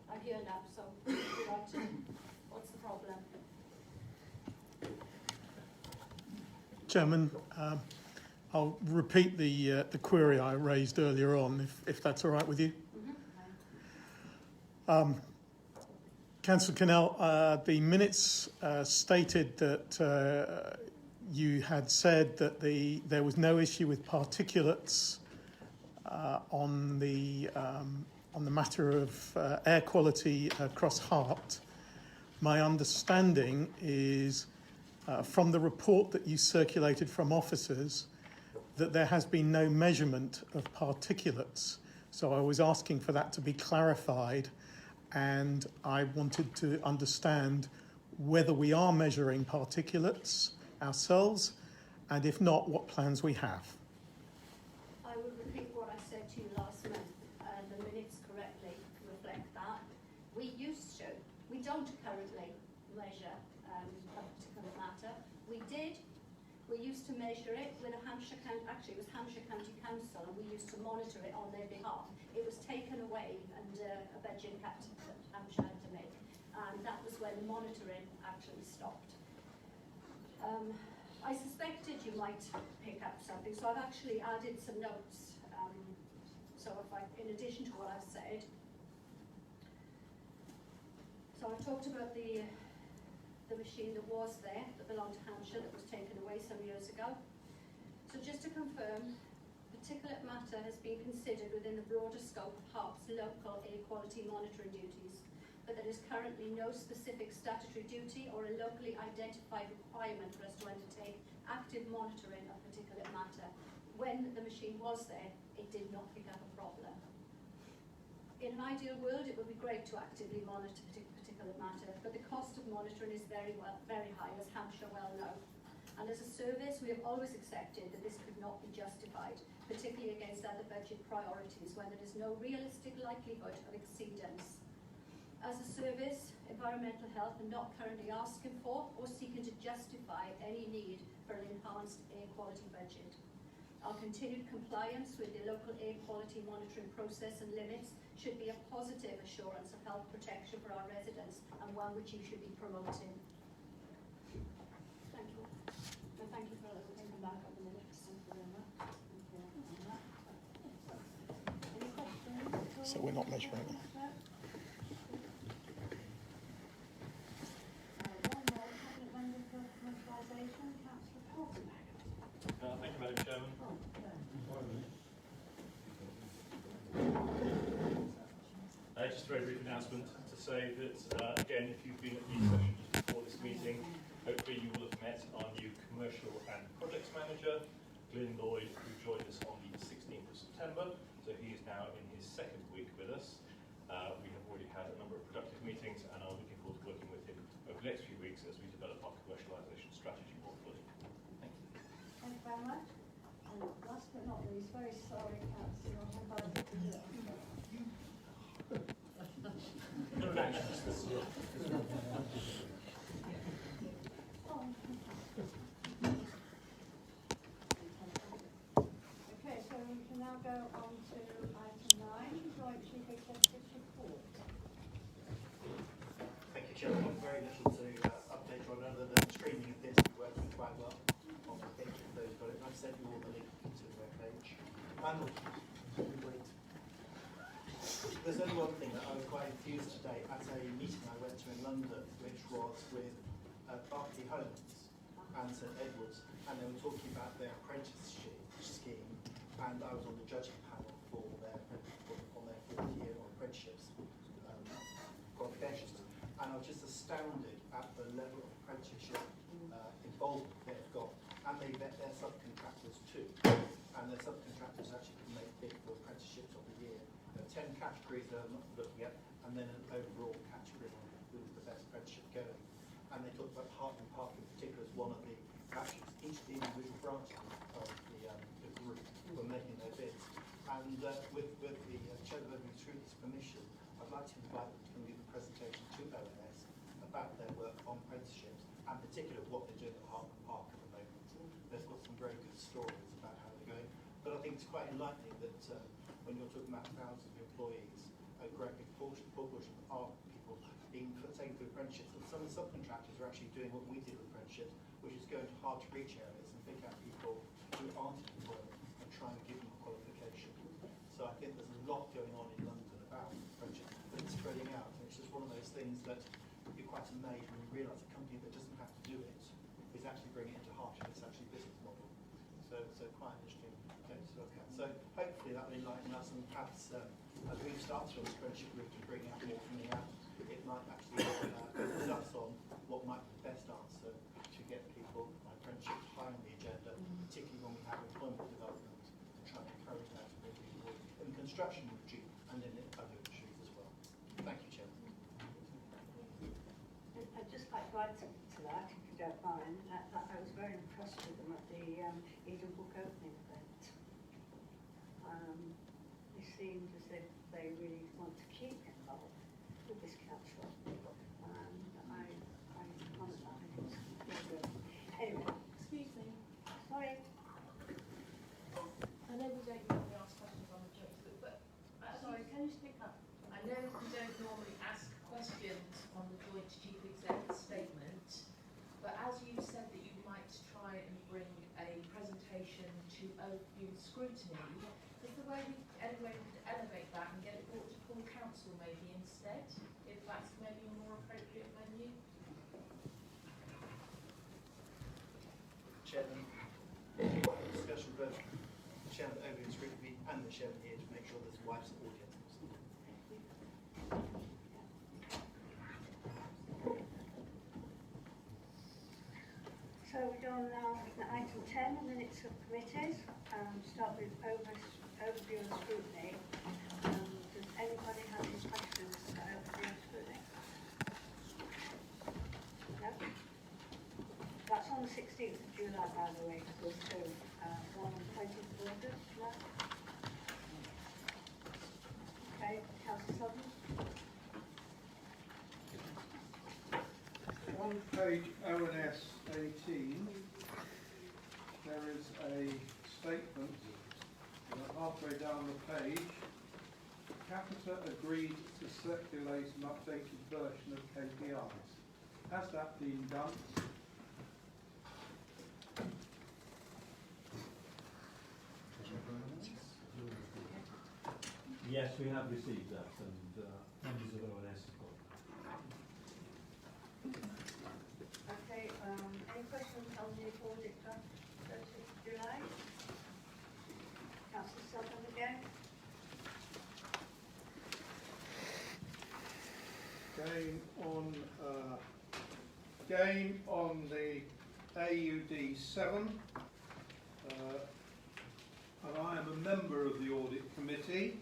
I'm here now, so right, what's the problem? Chairman, I'll repeat the query I raised earlier on, if that's all right with you. Councillor Cannell, the minutes stated that you had said that there was no issue with particulates on the matter of air quality across Hart. my understanding is from the report that you circulated from officers that there has been no measurement of particulates. So I was asking for that to be clarified, and I wanted to understand whether we are measuring particulates ourselves, and if not, what plans we have. I will repeat what I said to you last month, and the minutes correctly reflect that. We don't currently measure a particular matter. We used to measure it with a Hampshire County, actually it was Hampshire County Council, and we used to monitor it on their behalf. It was taken away under a budget cut that Hampshire had to make, and that was when the monitoring actually stopped. I suspected you might pick up something, so I've actually added some notes. So in addition to what I've said, so I talked about the machine that was there, that belonged to Hampshire, that was taken away some years ago. So just to confirm, particulate matter has been considered within the broader scope of Hart's local air quality monitoring duties, but there is currently no specific statutory duty or a locally identified requirement for us to undertake active monitoring of particulate matter. When the machine was there, it did not pick up a problem. In an ideal world, it would be great to actively monitor particulate matter, but the cost of monitoring is very high, as Hampshire well know. And as a service, we have always accepted that this could not be justified, particularly against other budget priorities when there is no realistic likelihood of exceedance. As a service, environmental health are not currently asking for or seeking to justify any need for an enhanced air quality budget. Our continued compliance with the local air quality monitoring process and limits should be a positive assurance of health protection for our residents, and one which you should be promoting. Thank you. And thank you for thinking back on the minutes. Thank you very much. Any questions? So we're not measuring them. Thank you, Madam Chairman. Just a very brief announcement to say that, again, if you've been at these sessions before this meeting, hopefully you will have met our new Commercial and Projects Manager, Glyn Lloyd, who joined us on the 16th of September. So he is now in his second week with us. We have already had a number of productive meetings, and are looking forward to working with him over the next few weeks as we develop our commercialisation strategy more fully. Thank you. Thank you very much. And last but not least, very sorry, Councillor, I'm about to do it. Okay, so we can now go on to item 9, Joint Chief Executive's report. Thank you, Chairman. Very little to update on other than streaming appears to be working quite well on the page of those got it. I've sent you all the link to the web page. There's only one thing that I was quite enthused today at a meeting I went to in London, which was with Berkeley Homes and St Edwards, and they were talking about their apprenticeship scheme, and I was on the judging panel for their fourth year of apprenticeships qualifications, and I was just astounded at the level of apprenticeship involvement they've got, and they vet their subcontractors too, and their subcontractors actually can make bid for apprenticeships of the year. 10 categories they're looking at, and then an overall category on who's the best apprenticeship going. And they talk about Hart and Park in particular as one of the factors. Each of the individual branches of the group were making their bids. And with the Chair of Open Scrutiny's permission, I'd like to invite them to come give a presentation to ONS about their work on apprenticeships, and particularly what they're doing at Hart and Park at the moment. They've got some very good stories about how they're going. But I think it's quite enlightening that when you're talking about thousands of employees, a great big portion are people being taken through apprenticeships. And some of the subcontractors are actually doing what we did with apprenticeships, which is going to hard to reach areas and pick out people who aren't employed and try and give them a qualification. So I think there's a lot going on in London about apprenticeships, but it's spreading out. And it's just one of those things that you're quite amazed when you realise a company that doesn't have to do it is actually bringing it into Hart and it's actually a business model. So quite an interesting thing to look at. So hopefully that will enlighten us, and perhaps as we've started on this apprenticeship route to bring out more coming out, it might actually focus us on what might be the best answer to get people like apprenticeships high on the agenda, particularly when we have employment development, to try and encourage that to bring people in the construction industry and in other industries as well. Thank you, Chairman. I'd just like to add to that, if you don't mind. I was very impressed with them at the Eden Book opening event. They seemed as if they really want to keep involved with this council. And I honour that. I think it's very good. Anyway. Excuse me. Sorry. I know we don't normally ask questions on objections, but sorry, can you speak up? I know we don't normally ask questions on the joint chief exec statement, but as you said that you might try and bring a presentation to overview scrutiny, is there any way we could elevate that and get it brought to full council maybe instead, if that's maybe a more appropriate venue? Chairman, discussion both the Chairman over in scrutiny and the Chairman here to make sure there's a wide audience. So we're on now item 10, minutes of committees. Start with overview and scrutiny. Does anybody have any questions for overview and scrutiny? No? That's on the 16th of July, by the way, so there's two. One on the 20th of August, no? Okay, Councillor Sutton? On page ONS 18, there is a statement halfway down the page. Capita agreed to circulate an updated version of KPIs. Has that been done? Yes, we have received that, and members of ONS have got it. Okay, any questions on the audit for 30th of July? Councillor Sutton again? Again on the AUD 7, and I am a member of the audit committee.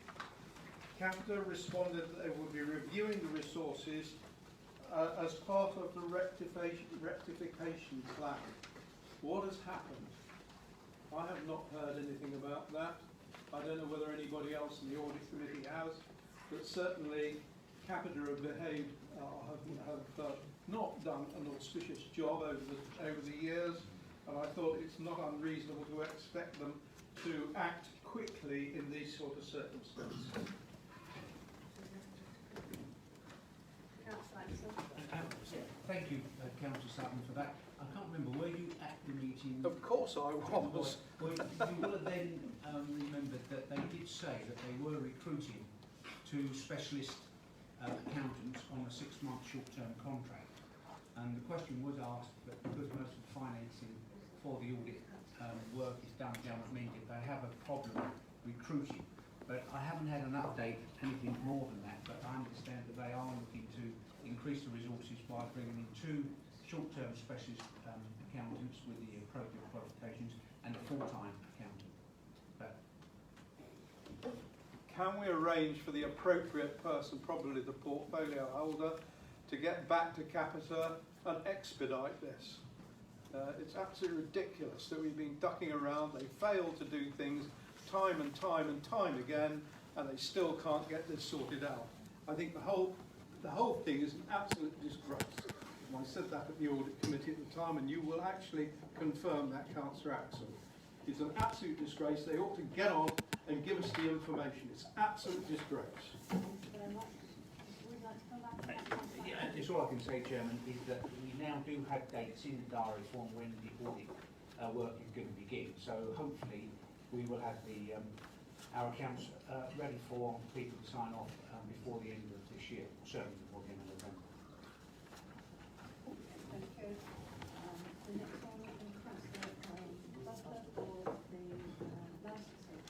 Capita responded that they would be reviewing the resources as part of the rectification plan. What has happened? I have not heard anything about that. I don't know whether anybody else in the audit committee has, but certainly Capita have behaved, have not done an auspicious job over the years, and I thought it's not unreasonable to expect them to act quickly in these sort of circumstances. Thank you, Councillor Sutton, for that. I can't remember, were you at the meeting? Of course I was. Well, you will have then remembered that they did say that they were recruiting two specialist accountants on a 6-month short-term contract. And the question was asked that because most of the financing for the audit work is done down at Mendip, they have a problem recruiting. But I haven't had an update, anything more than that, but I understand that they are looking to increase the resources by bringing in 2 short-term specialist accountants with the appropriate qualifications and a full-time accountant. But can we arrange for the appropriate person, probably the portfolio holder, to get back to Capita and expedite this? It's absolutely ridiculous that we've been ducking around. They fail to do things time and time and time again, and they still can't get this sorted out. I think the whole thing is an absolute disgrace. And I said that at the audit committee at the time, and you will actually confirm that, Councillor Axel. It's an absolute disgrace. They ought to get on and give us the information. It's an absolute disgrace. it's all I can say, Chairman, is that we now do have dates in the diary for when the audit work is going to begin. So hopefully we will have the our accounts ready for people to sign off before the end of this year, certainly before the end of November. Thank you. The next one is Councillor Butler for the licensing.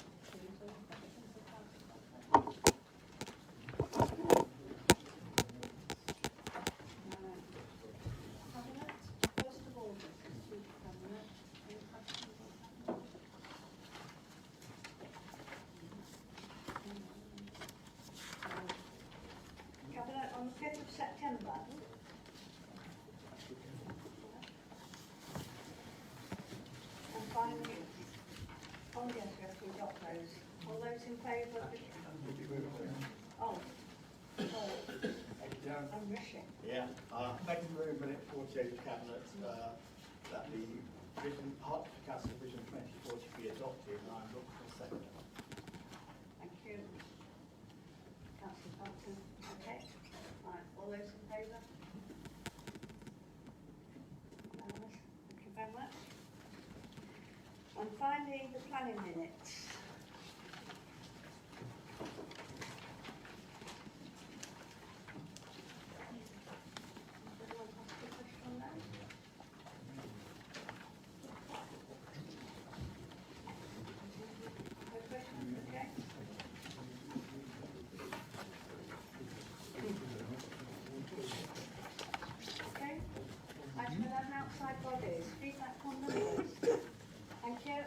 September. And finally, oh yes, we have to adopt those. All those in favour of the... Oh, sorry, I'm rushing. Yeah, thank you very much for CCH Cabinet that the vision, Hart Council Vision 2040 be adopted, and I'm looking for a second. Thank you. Councillor Thompson, okay. Right, all those in favour? Unanimous. Thank you very much. And finally, the planning minutes. Anyone have a question on that? No questions, okay? Okay. Item 11, outside bodies. Feedback on numbers. Thank you.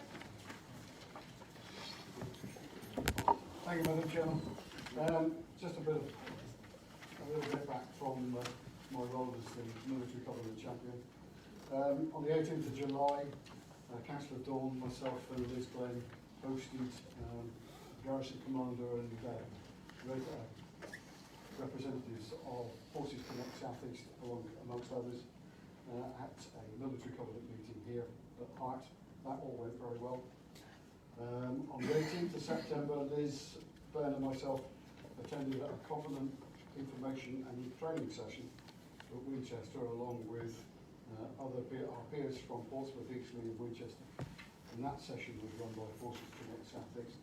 Thank you, Madam Chairman. Just a little bit back from my role as the military covenant champion. On the 18th of July, Councillor Dawn, myself and Liz Glenn hosted Garrison Commander and representatives of Forces Connect South East, amongst others, at a military covenant meeting here at Hart. That all went very well. On the 18th of September, Liz, Glenn and myself attended a covenant information and training session at Winchester, along with our peers from Portsmouth, Eastleigh and Winchester. And that session was run by Forces Connect South East.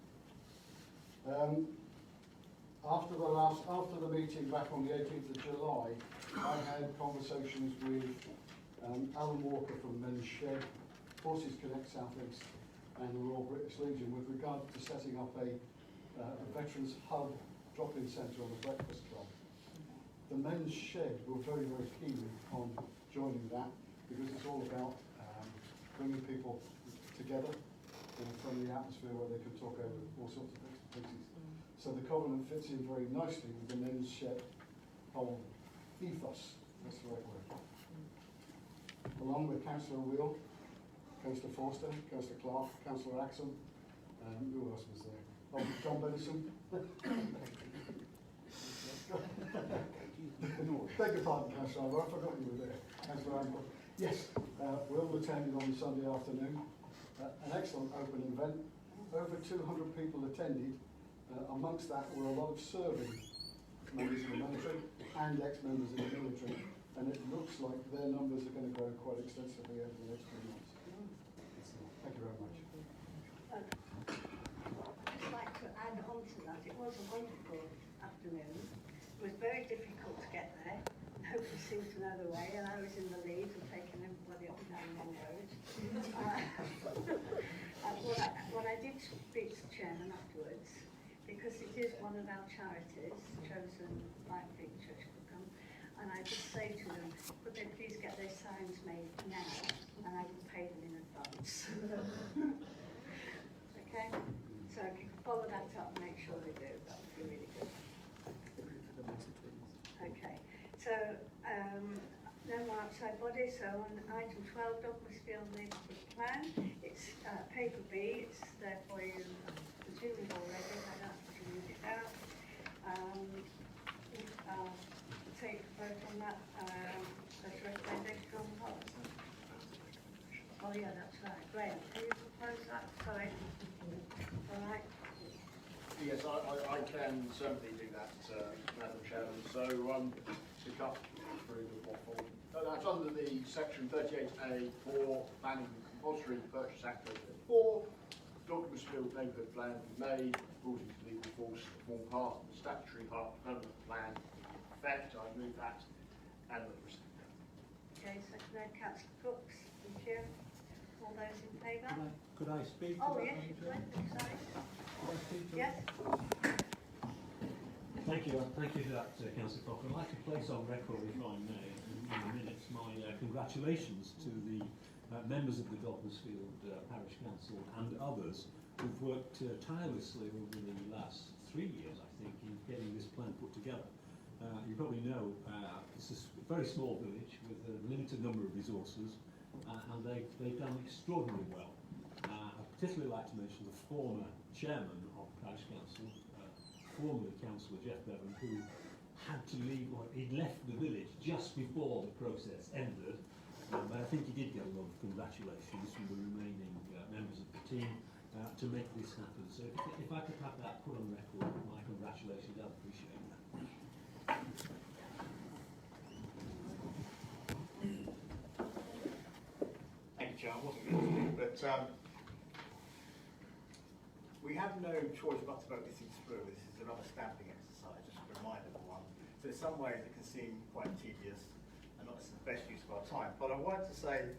After the meeting back on the 18th of July, I had conversations with Alan Walker from Men's Shed, Forces Connect South East and the Royal British Legion with regard to setting up a Veterans Hub drop-in centre on the Breakfast Club. The Men's Shed were very, very keen on joining that because it's all about bringing people together in a friendly atmosphere where they can talk over all sorts of things. So the covenant fits in very nicely with the Men's Shed whole ethos. That's the right word. Along with Councillor Wheel, Councillor Forster, Councillor Clark, Councillor Axon, who else was there? Oh, John Benison. Beg your pardon, Councillor Amber, I forgot you were there. Councillor Amber. Yes, we all attended on Sunday afternoon. An excellent open event. Over 200 people attended. Amongst that were a lot of serving members of the military and ex-members of the military. And it looks like their numbers are going to grow quite extensively over the next few months. Thank you very much. I'd like to add on to that. It was a wonderful afternoon. It was very difficult to get there. Nobody seemed to know the way, and I was in the lead and taking everybody up and down the long road. What I did speak to the chairman afterwards, because it is one of our charities, chosen by the Church of Cookham, and I just say to them, could they please get their signs made now, and I will pay them in advance. Okay? So if you can follow that up and make sure they do, that would be really good. Okay. So, no more outside bodies. So on item 12, Douglasfield Neighbourhood Plan, it's paper B, it's there for you, presumably already, I don't have to read it out. Take a vote on that, that's a recommendation from Hart. Oh yeah, that's right. Graham, can you propose that? Sorry. All right. Yes, I can certainly do that, Madam Chairman. So, to cut through the waffle. That's under the section 38A for Planning Compulsory Purchase Act 2004. Douglasfield Neighbourhood Plan to be made, brought into legal force to form part of the statutory Hart Development Plan. Effect, I move that and the receipt. Okay, second Councillor Crooks, thank you. All those in favour? Could I speak to Oh that, yes, Madam you Chair? could, sorry. Could I speak to Yes? Thank you for that, Councillor Cocker. I'd like to place on record, if I may, in the minutes, my congratulations to the members of the Douglasfield Parish Council and others who've worked tirelessly over the last 3 years, I think, in getting this plan put together. You probably know it's a very small village with a limited number of resources, and they've done extraordinarily well. I'd particularly like to mention the former chairman of the parish council, formerly Councillor Jeff Bevan, who had to leave, or he'd left the village just before the process ended, but I think he did get a lot of congratulations from the remaining members of the team to make this happen. So if I could have that put on record, my congratulations, I'd appreciate that. Thank you, Chair. I wasn't going to speak, but we have no choice but to vote this through. This is another stamping exercise, just to remind everyone. So in some ways it can seem quite tedious and not the best use of our time. But I wanted to say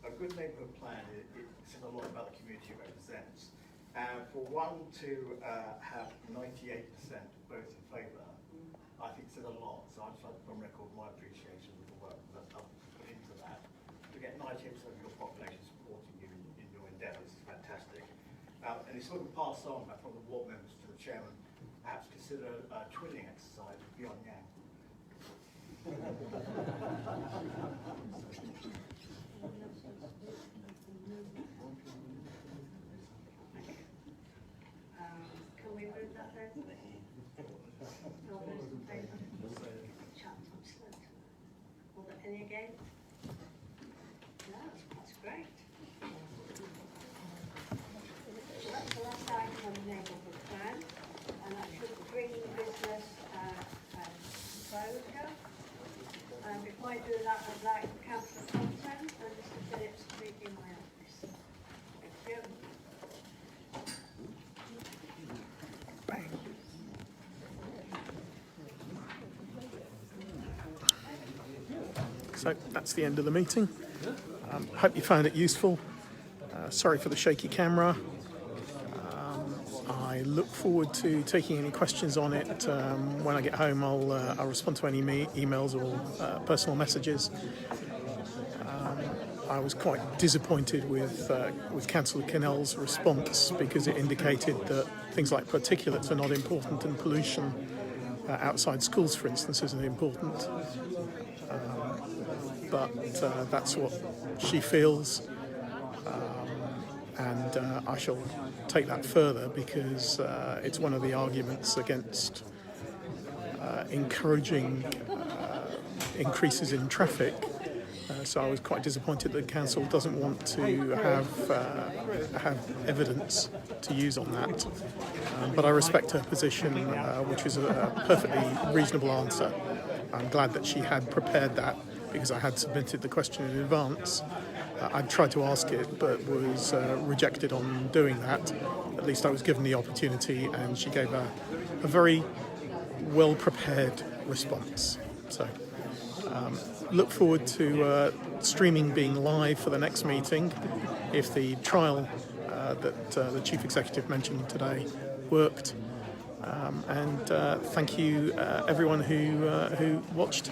a good neighbourhood plan, it says a lot about the community it represents. And for one to have 98% vote in favour, I think says a lot. So I'd just like to put on record my appreciation of the work that I've put into that. To get 98% of your population supporting you in your endeavours is fantastic. And it's sort of passed on from the ward members to the chairman, perhaps consider a twinning exercise with Beyond Yang. Can we move that then? All those in favour? Chat, I'm slow tonight. Any again? No, that's great. So that's the last item on the neighbourhood plan, and that should bring business closure. And before I do that, I'd like Councillor Forster and Mr. Phillips to meet in my office. Thank you. So that's the end of the meeting. Hope you found it useful. Sorry for the shaky camera. I look forward to taking any questions on it. When I get home, I'll respond to any emails or personal messages. I was quite disappointed with Councillor Kinnell's response because it indicated that things like particulates are not important and pollution outside schools, for instance, isn't important. But that's what she feels, and I shall take that further because it's one of the arguments against encouraging increases in traffic. So I was quite disappointed that the council doesn't want to have evidence to use on that. But I respect her position, which was a perfectly reasonable answer. I'm glad that she had prepared that because I had submitted the question in advance. I tried to ask it, but was rejected on doing that. At least I was given the opportunity, and she gave a very well-prepared response. So look forward to streaming being live for the next meeting. If the trial that the Chief Executive mentioned today worked. And thank you everyone who watched.